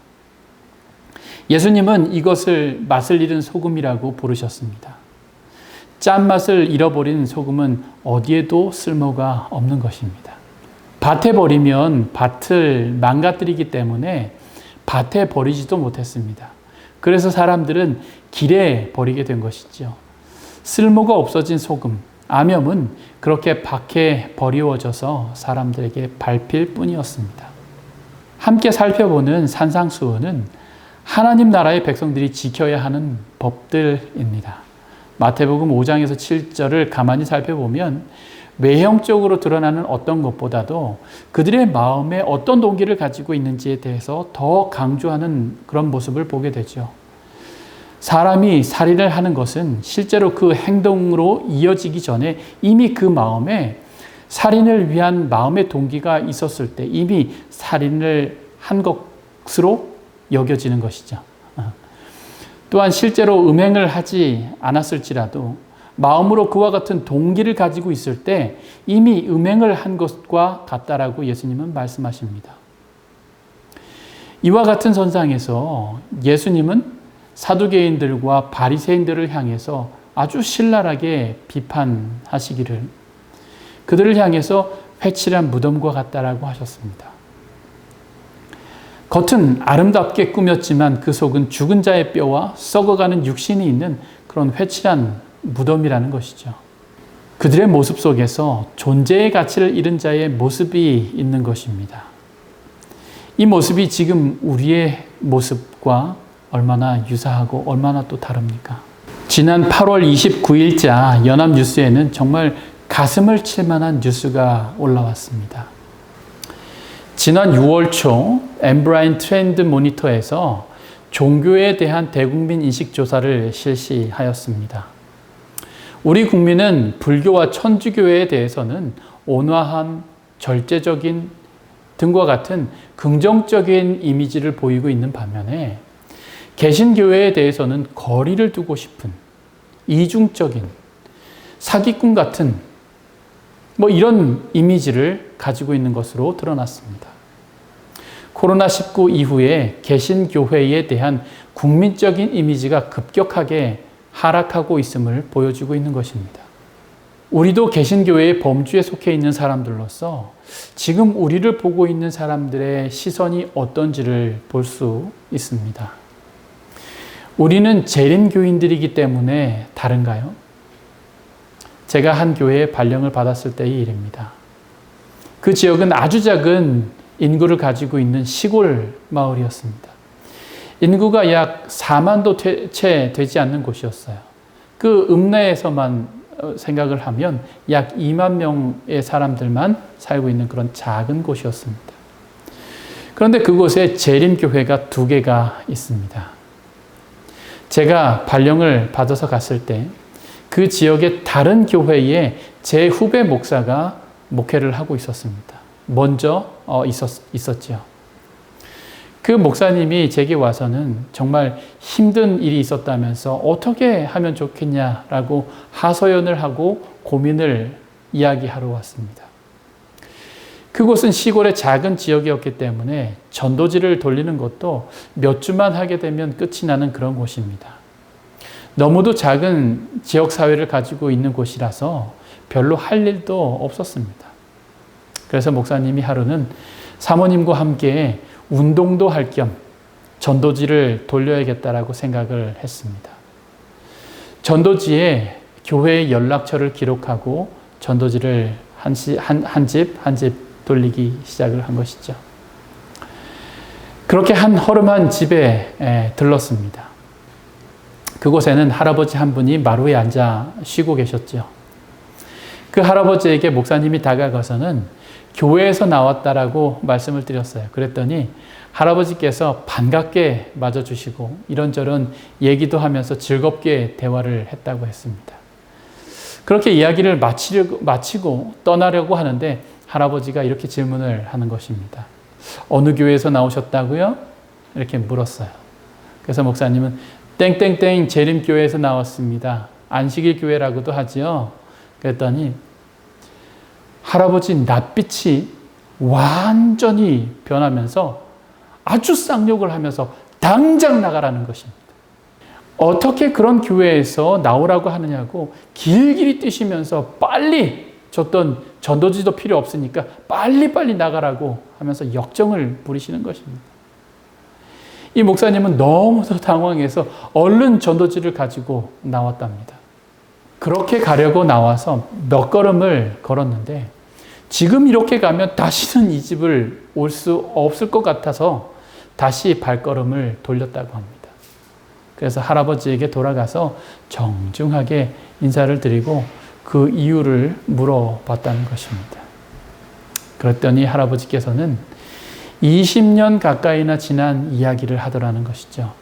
예수님은 이것을 맛을 잃은 소금이라고 부르셨습니다. 짠맛을 잃어버린 소금은 어디에도 쓸모가 없는 것입니다. 밭에 버리면 밭을 망가뜨리기 때문에 밭에 버리지도 못했습니다. 그래서 사람들은 길에 버리게 된 것이죠. 쓸모가 없어진 소금, 암염은 그렇게 밖에 버리워져서 사람들에게 밟힐 뿐이었습니다. 함께 살펴보는 산상수훈은 하나님 나라의 백성들이 지켜야 하는 법들입니다. 마태복음 5장에서 7절을 가만히 살펴보면 외형적으로 드러나는 어떤 것보다도 그들의 마음에 어떤 동기를 가지고 있는지에 대해서 더 강조하는 그런 모습을 보게 되죠. 사람이 살인을 하는 것은 실제로 그 행동으로 이어지기 전에 이미 그 마음에 살인을 위한 마음의 동기가 있었을 때 이미 살인을 한 것으로 여겨지는 것이죠. 또한 실제로 음행을 하지 않았을지라도 마음으로 그와 같은 동기를 가지고 있을 때 이미 음행을 한 것과 같다라고 예수님은 말씀하십니다. 이와 같은 선상에서 예수님은 사두개인들과 바리새인들을 향해서 아주 신랄하게 비판하시기를, 그들을 향해서 회칠한 무덤과 같다라고 하셨습니다. 겉은 아름답게 꾸몄지만 그 속은 죽은 자의 뼈와 썩어가는 육신이 있는 그런 회칠한 무덤이라는 것이죠. 그들의 모습 속에서 존재의 가치를 잃은 자의 모습이 있는 것입니다. 이 모습이 지금 우리의 모습과 얼마나 유사하고 얼마나 또 다릅니까? 지난 8월 29일자 연합뉴스에는 정말 가슴을 칠 만한 뉴스가 올라왔습니다. 지난 6월 초 엠브라인 트렌드 모니터에서 종교에 대한 대국민 인식조사를 실시하였습니다. 우리 국민은 불교와 천주교에 대해서는 온화함, 절제적인 등과 같은 긍정적인 이미지를 보이고 있는 반면에 개신교회에 대해서는 거리를 두고 싶은 이중적인 사기꾼 같은 이런 이미지를 가지고 있는 것으로 드러났습니다. 코로나19 이후에 개신교회에 대한 국민적인 이미지가 급격하게 하락하고 있음을 보여주고 있는 것입니다. 우리도 개신교회의 범주에 속해 있는 사람들로서 지금 우리를 보고 있는 사람들의 시선이 어떤지를 볼 수 있습니다. 우리는 재림교인들이기 때문에 다른가요? 제가 한 교회에 발령을 받았을 때의 일입니다. 그 지역은 아주 작은 인구를 가지고 있는 시골 마을이었습니다. 인구가 약 4만도 채 되지 않는 곳이었어요. 그 읍내에서만 생각을 하면 약 2만 명의 사람들만 살고 있는 그런 작은 곳이었습니다. 그런데 그곳에 재림교회가 2개가 있습니다. 제가 발령을 받아서 갔을 때 그 지역의 다른 교회에 제 후배 목사가 목회를 하고 있었습니다. 먼저 있었죠. 그 목사님이 제게 와서는 정말 힘든 일이 있었다면서 어떻게 하면 좋겠냐라고 하소연을 하고 고민을 이야기하러 왔습니다. 그곳은 시골의 작은 지역이었기 때문에 전도지를 돌리는 것도 몇 주만 하게 되면 끝이 나는 그런 곳입니다. 너무도 작은 지역사회를 가지고 있는 곳이라서 별로 할 일도 없었습니다. 그래서 목사님이 하루는 사모님과 함께 운동도 할 겸 전도지를 돌려야겠다라고 생각을 했습니다. 전도지에 교회의 연락처를 기록하고 전도지를 한 집 돌리기 시작을 한 것이죠. 그렇게 한 허름한 집에 들렀습니다. 그곳에는 할아버지 한 분이 마루에 앉아 쉬고 계셨죠. 그 할아버지에게 목사님이 다가가서는 교회에서 나왔다라고 말씀을 드렸어요. 그랬더니 할아버지께서 반갑게 맞아주시고 이런저런 얘기도 하면서 즐겁게 대화를 했다고 했습니다. 그렇게 이야기를 마치고 떠나려고 하는데 할아버지가 이렇게 질문을 하는 것입니다. 어느 교회에서 나오셨다고요? 이렇게 물었어요. 그래서 목사님은 땡땡땡 재림교회에서 나왔습니다. 안식일 교회라고도 하지요. 그랬더니 할아버지 낯빛이 완전히 변하면서 아주 쌍욕을 하면서 당장 나가라는 것입니다. 어떻게 그런 교회에서 나오라고 하느냐고 길길이 뛰시면서 빨리 줬던 전도지도 필요 없으니까 빨리빨리 나가라고 하면서 역정을 부리시는 것입니다. 이 목사님은 너무도 당황해서 얼른 전도지를 가지고 나왔답니다. 그렇게 가려고 나와서 몇 걸음을 걸었는데 지금 이렇게 가면 다시는 이 집을 올 수 없을 것 같아서 다시 발걸음을 돌렸다고 합니다. 그래서 할아버지에게 돌아가서 정중하게 인사를 드리고 그 이유를 물어봤다는 것입니다. 그랬더니 할아버지께서는 20년 가까이나 지난 이야기를 하더라는 것이죠.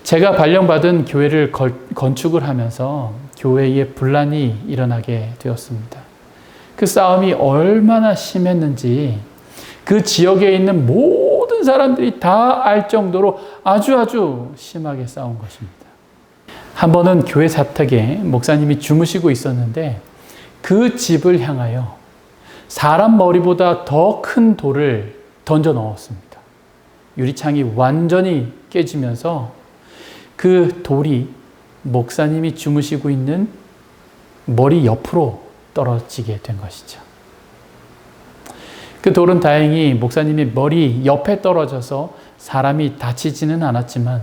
제가 발령받은 교회를 건축을 하면서 교회에 분란이 일어나게 되었습니다. 그 싸움이 얼마나 심했는지 그 지역에 있는 모든 사람들이 다 알 정도로 아주 심하게 싸운 것입니다. 한 번은 교회 사택에 목사님이 주무시고 있었는데 그 집을 향하여 사람 머리보다 더 큰 돌을 던져 넣었습니다. 유리창이 완전히 깨지면서 그 돌이 목사님이 주무시고 있는 머리 옆으로 떨어지게 된 것이죠. 그 돌은 다행히 목사님의 머리 옆에 떨어져서 사람이 다치지는 않았지만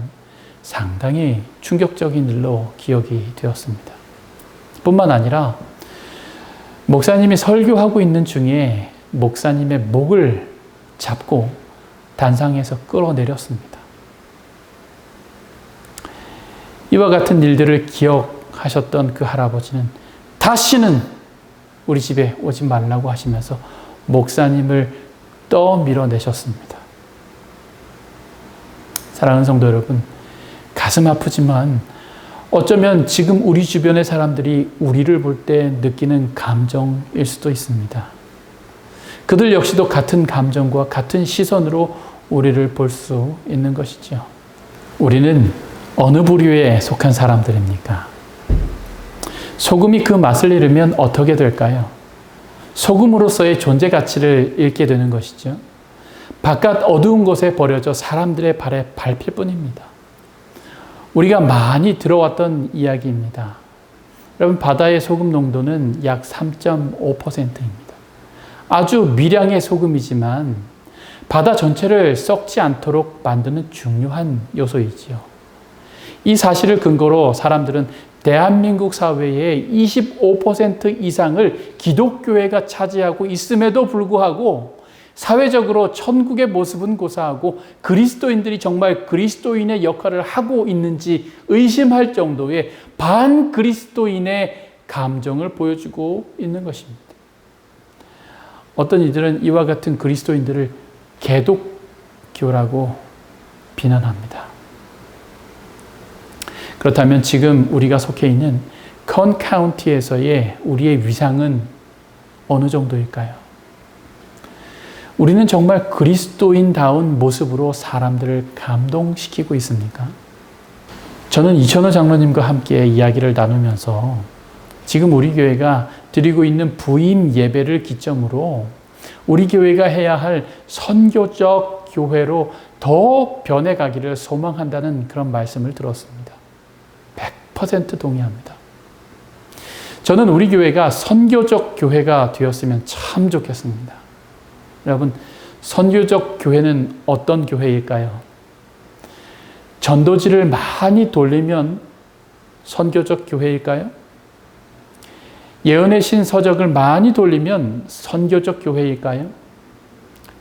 상당히 충격적인 일로 기억이 되었습니다. 뿐만 아니라 목사님이 설교하고 있는 중에 목사님의 목을 잡고 단상에서 끌어내렸습니다. 이와 같은 일들을 기억하셨던 그 할아버지는 다시는 우리 집에 오지 말라고 하시면서 목사님을 떠밀어내셨습니다. 사랑하는 성도 여러분, 가슴 아프지만 어쩌면 지금 우리 주변의 사람들이 우리를 볼 때 느끼는 감정일 수도 있습니다. 그들 역시도 같은 감정과 같은 시선으로 우리를 볼 수 있는 것이죠. 우리는 어느 부류에 속한 사람들입니까? 소금이 그 맛을 잃으면 어떻게 될까요? 소금으로서의 존재 가치를 잃게 되는 것이죠. 바깥 어두운 곳에 버려져 사람들의 발에 밟힐 뿐입니다. 우리가 많이 들어왔던 이야기입니다. 여러분, 바다의 소금 농도는 약 3.5%입니다. 아주 미량의 소금이지만 바다 전체를 썩지 않도록 만드는 중요한 요소이지요. 이 사실을 근거로 사람들은 대한민국 사회의 25% 이상을 기독교회가 차지하고 있음에도 불구하고 사회적으로 천국의 모습은 고사하고 그리스도인들이 정말 그리스도인의 역할을 하고 있는지 의심할 정도의 반그리스도인의 감정을 보여주고 있는 것입니다. 어떤 이들은 이와 같은 그리스도인들을 개독교라고 비난합니다. 그렇다면 지금 우리가 속해 있는 컨 카운티에서의 우리의 위상은 어느 정도일까요? 우리는 정말 그리스도인다운 모습으로 사람들을 감동시키고 있습니까? 저는 이천호 장로님과 함께 이야기를 나누면서 지금 우리 교회가 드리고 있는 부임 예배를 기점으로 우리 교회가 해야 할 선교적 교회로 더 변해가기를 소망한다는 그런 말씀을 들었습니다. 100% 동의합니다. 저는 우리 교회가 선교적 교회가 되었으면 참 좋겠습니다. 여러분, 선교적 교회는 어떤 교회일까요? 전도지를 많이 돌리면 선교적 교회일까요? 예언의 신 서적을 많이 돌리면 선교적 교회일까요?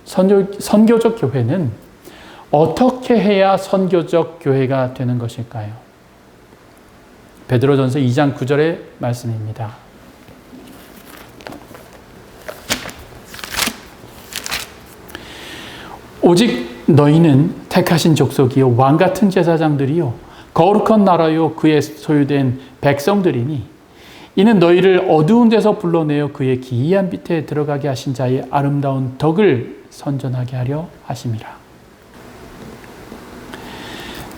선교적 교회는 어떻게 해야 선교적 교회가 되는 것일까요? 베드로전서 2장 9절의 말씀입니다. 오직 너희는 택하신 족속이요 왕 같은 제사장들이요 거룩한 나라요 그의 소유된 백성들이니 이는 너희를 어두운 데서 불러내어 그의 기이한 빛에 들어가게 하신 자의 아름다운 덕을 선전하게 하려 하심이라.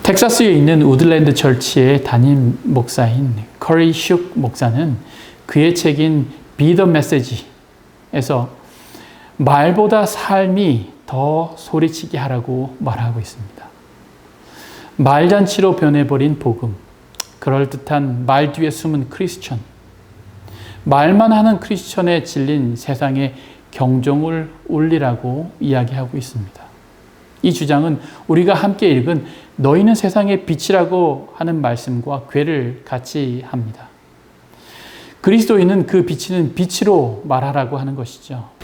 텍사스에 있는 우드랜드 처치의 담임 목사인 커리 슉 목사는 그의 책인 Be the Message에서 말보다 삶이 더 소리치게 하라고 말하고 있습니다. 말잔치로 변해버린 복음, 그럴듯한 말 뒤에 숨은 크리스천, 말만 하는 크리스천에 질린 세상에 경종을 울리라고 이야기하고 있습니다. 이 주장은 우리가 함께 읽은 너희는 세상의 빛이라고 하는 말씀과 궤를 같이 합니다. 그리스도인은 그 비치는 빛으로 말하라고 하는 것이죠.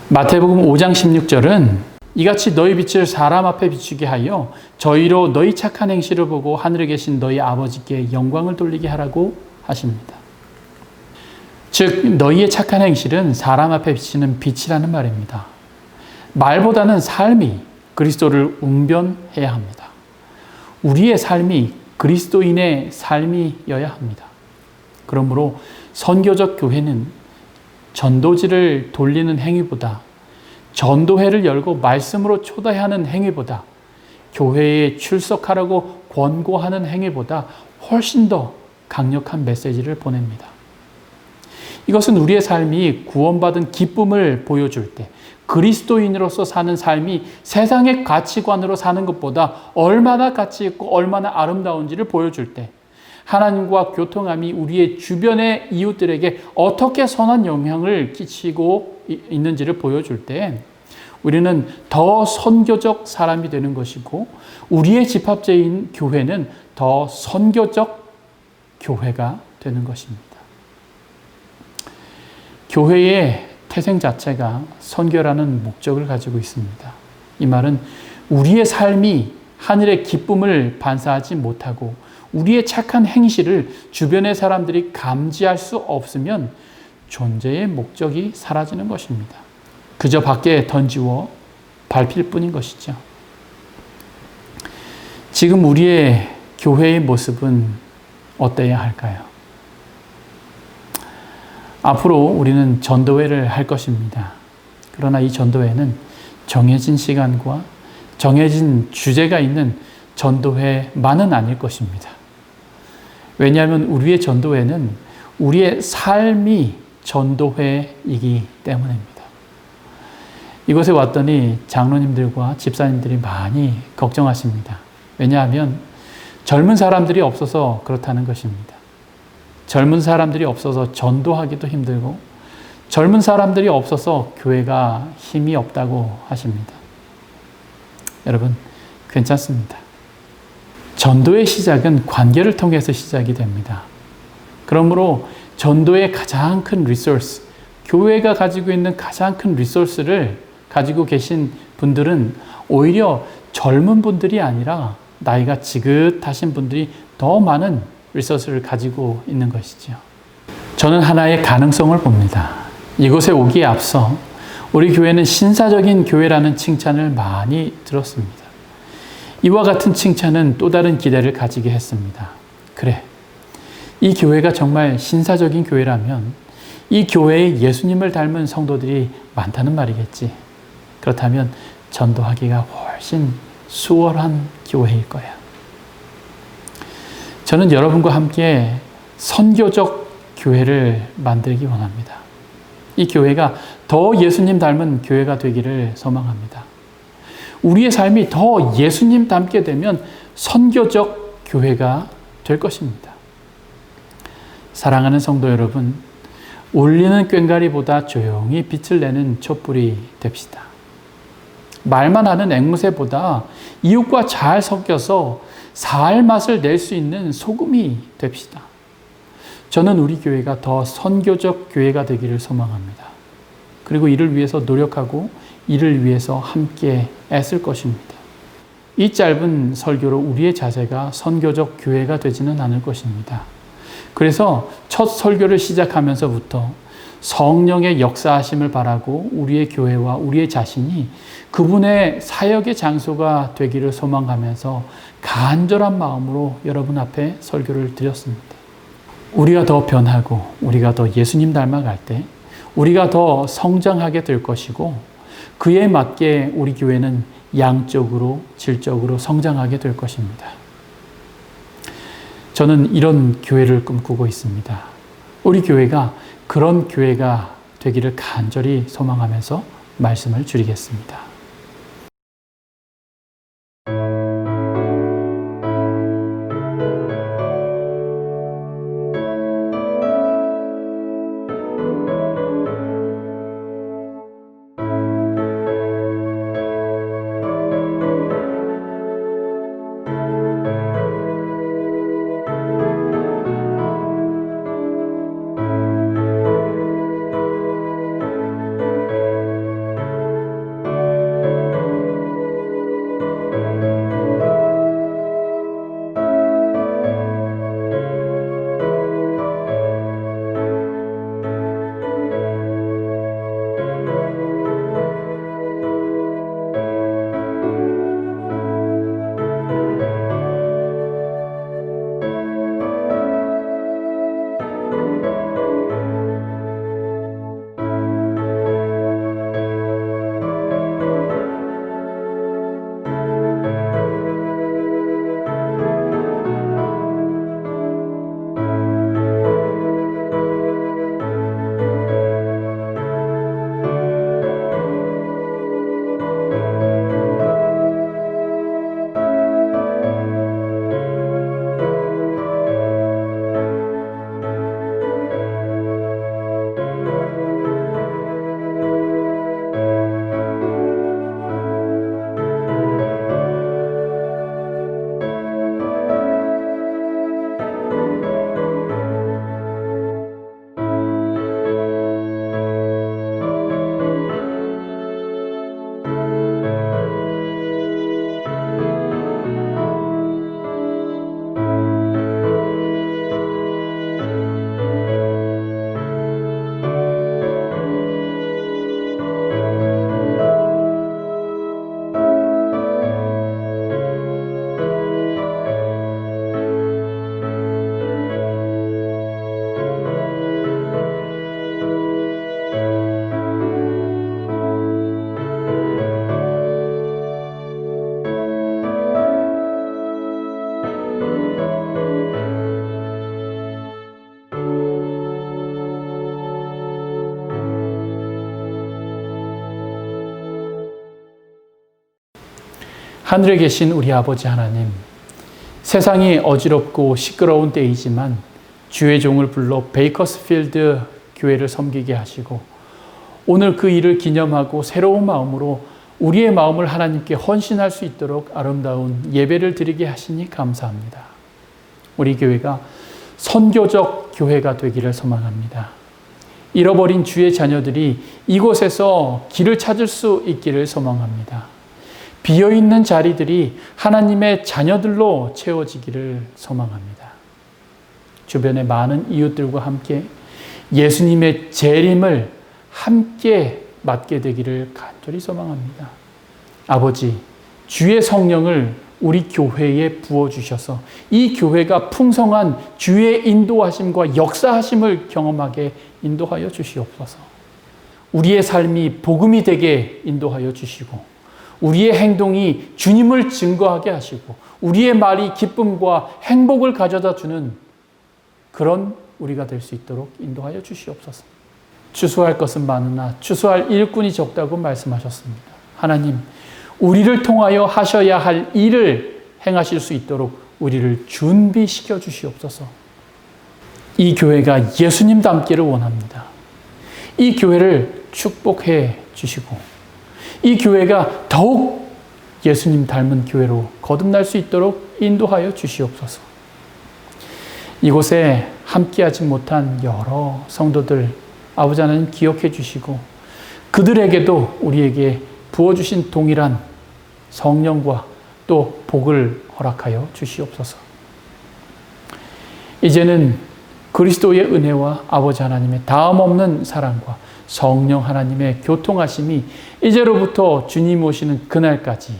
마태복음 5장 16절은 이같이 너희 빛을 사람 앞에 비추게 하여 저희로 너희 착한 행실을 보고 하늘에 계신 너희 아버지께 영광을 돌리게 하라고 하십니다. 즉 너희의 착한 행실은 사람 앞에 비치는 빛이라는 말입니다. 말보다는 삶이 그리스도를 웅변해야 합니다. 우리의 삶이 그리스도인의 삶이어야 합니다. 그러므로 선교적 교회는 전도지를 돌리는 행위보다, 전도회를 열고 말씀으로 초대하는 행위보다, 교회에 출석하라고 권고하는 행위보다 훨씬 더 강력한 메시지를 보냅니다. 이것은 우리의 삶이 구원받은 기쁨을 보여줄 때, 그리스도인으로서 사는 삶이 세상의 가치관으로 사는 것보다 얼마나 가치 있고 얼마나 아름다운지를 보여줄 때, 하나님과 교통함이 우리의 주변의 이웃들에게 어떻게 선한 영향을 끼치고 있는지를 보여줄 때 우리는 더 선교적 사람이 되는 것이고 우리의 집합제인 교회는 더 선교적 교회가 되는 것입니다. 교회의 태생 자체가 선교라는 목적을 가지고 있습니다. 이 말은 우리의 삶이 하늘의 기쁨을 반사하지 못하고 우리의 착한 행실을 주변의 사람들이 감지할 수 없으면 존재의 목적이 사라지는 것입니다. 그저 밖에 던지워 밟힐 뿐인 것이죠. 지금 우리의 교회의 모습은 어때야 할까요? 앞으로 우리는 전도회를 할 것입니다. 그러나 이 전도회는 정해진 시간과 정해진 주제가 있는 전도회만은 아닐 것입니다. 왜냐하면 우리의 전도회는 우리의 삶이 전도회이기 때문입니다. 이곳에 왔더니 장로님들과 집사님들이 많이 걱정하십니다. 왜냐하면 젊은 사람들이 없어서 그렇다는 것입니다. 젊은 사람들이 없어서 전도하기도 힘들고 젊은 사람들이 없어서 교회가 힘이 없다고 하십니다. 여러분, 괜찮습니다. 전도의 시작은 관계를 통해서 시작이 됩니다. 그러므로 전도의 가장 큰 리소스, 교회가 가지고 있는 가장 큰 리소스를 가지고 계신 분들은 오히려 젊은 분들이 아니라 나이가 지긋하신 분들이 더 많은 리소스를 가지고 있는 것이죠. 저는 하나의 가능성을 봅니다. 이곳에 오기에 앞서 우리 교회는 신사적인 교회라는 칭찬을 많이 들었습니다. 이와 같은 칭찬은 또 다른 기대를 가지게 했습니다. 그래, 이 교회가 정말 신사적인 교회라면 이 교회에 예수님을 닮은 성도들이 많다는 말이겠지. 그렇다면 전도하기가 훨씬 수월한 교회일 거야. 저는 여러분과 함께 선교적 교회를 만들기 원합니다. 이 교회가 더 예수님 닮은 교회가 되기를 소망합니다. 우리의 삶이 더 예수님 닮게 되면 선교적 교회가 될 것입니다. 사랑하는 성도 여러분, 울리는 꽹과리보다 조용히 빛을 내는 촛불이 됩시다. 말만 하는 앵무새보다 이웃과 잘 섞여서 살 맛을 낼 수 있는 소금이 됩시다. 저는 우리 교회가 더 선교적 교회가 되기를 소망합니다. 그리고 이를 위해서 노력하고 이를 위해서 함께 애쓸 것입니다. 이 짧은 설교로 우리의 자세가 선교적 교회가 되지는 않을 것입니다. 그래서 첫 설교를 시작하면서부터 성령의 역사하심을 바라고 우리의 교회와 우리의 자신이 그분의 사역의 장소가 되기를 소망하면서 간절한 마음으로 여러분 앞에 설교를 드렸습니다. 우리가 더 변하고 우리가 더 예수님 닮아갈 때 우리가 더 성장하게 될 것이고 그에 맞게 우리 교회는 양적으로 질적으로 성장하게 될 것입니다. 저는 이런 교회를 꿈꾸고 있습니다. 우리 교회가 그런 교회가 되기를 간절히 소망하면서 말씀을 드리겠습니다. 하늘에 계신 우리 아버지 하나님, 세상이 어지럽고 시끄러운 때이지만 주의 종을 불러 베이커스필드 교회를 섬기게 하시고 오늘 그 일을 기념하고 새로운 마음으로 우리의 마음을 하나님께 헌신할 수 있도록 아름다운 예배를 드리게 하시니 감사합니다. 우리 교회가 선교적 교회가 되기를 소망합니다. 잃어버린 주의 자녀들이 이곳에서 길을 찾을 수 있기를 소망합니다. 비어있는 자리들이 하나님의 자녀들로 채워지기를 소망합니다. 주변의 많은 이웃들과 함께 예수님의 재림을 함께 맞게 되기를 간절히 소망합니다. 아버지, 주의 성령을 우리 교회에 부어주셔서 이 교회가 풍성한 주의 인도하심과 역사하심을 경험하게 인도하여 주시옵소서. 우리의 삶이 복음이 되게 인도하여 주시고 우리의 행동이 주님을 증거하게 하시고 우리의 말이 기쁨과 행복을 가져다 주는 그런 우리가 될 수 있도록 인도하여 주시옵소서. 추수할 것은 많으나 추수할 일꾼이 적다고 말씀하셨습니다. 하나님, 우리를 통하여 하셔야 할 일을 행하실 수 있도록 우리를 준비시켜 주시옵소서. 이 교회가 예수님 닮기를 원합니다. 이 교회를 축복해 주시고 이 교회가 더욱 예수님 닮은 교회로 거듭날 수 있도록 인도하여 주시옵소서. 이곳에 함께하지 못한 여러 성도들 아버지 하나님 기억해 주시고 그들에게도 우리에게 부어주신 동일한 성령과 또 복을 허락하여 주시옵소서. 이제는 그리스도의 은혜와 아버지 하나님의 다음없는 사랑과 성령 하나님의 교통하심이 이제로부터 주님 오시는 그날까지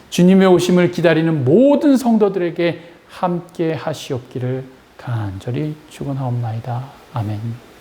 주님의 오심을 기다리는 모든 성도들에게 함께 하시옵기를 간절히 축원하옵나이다. 아멘.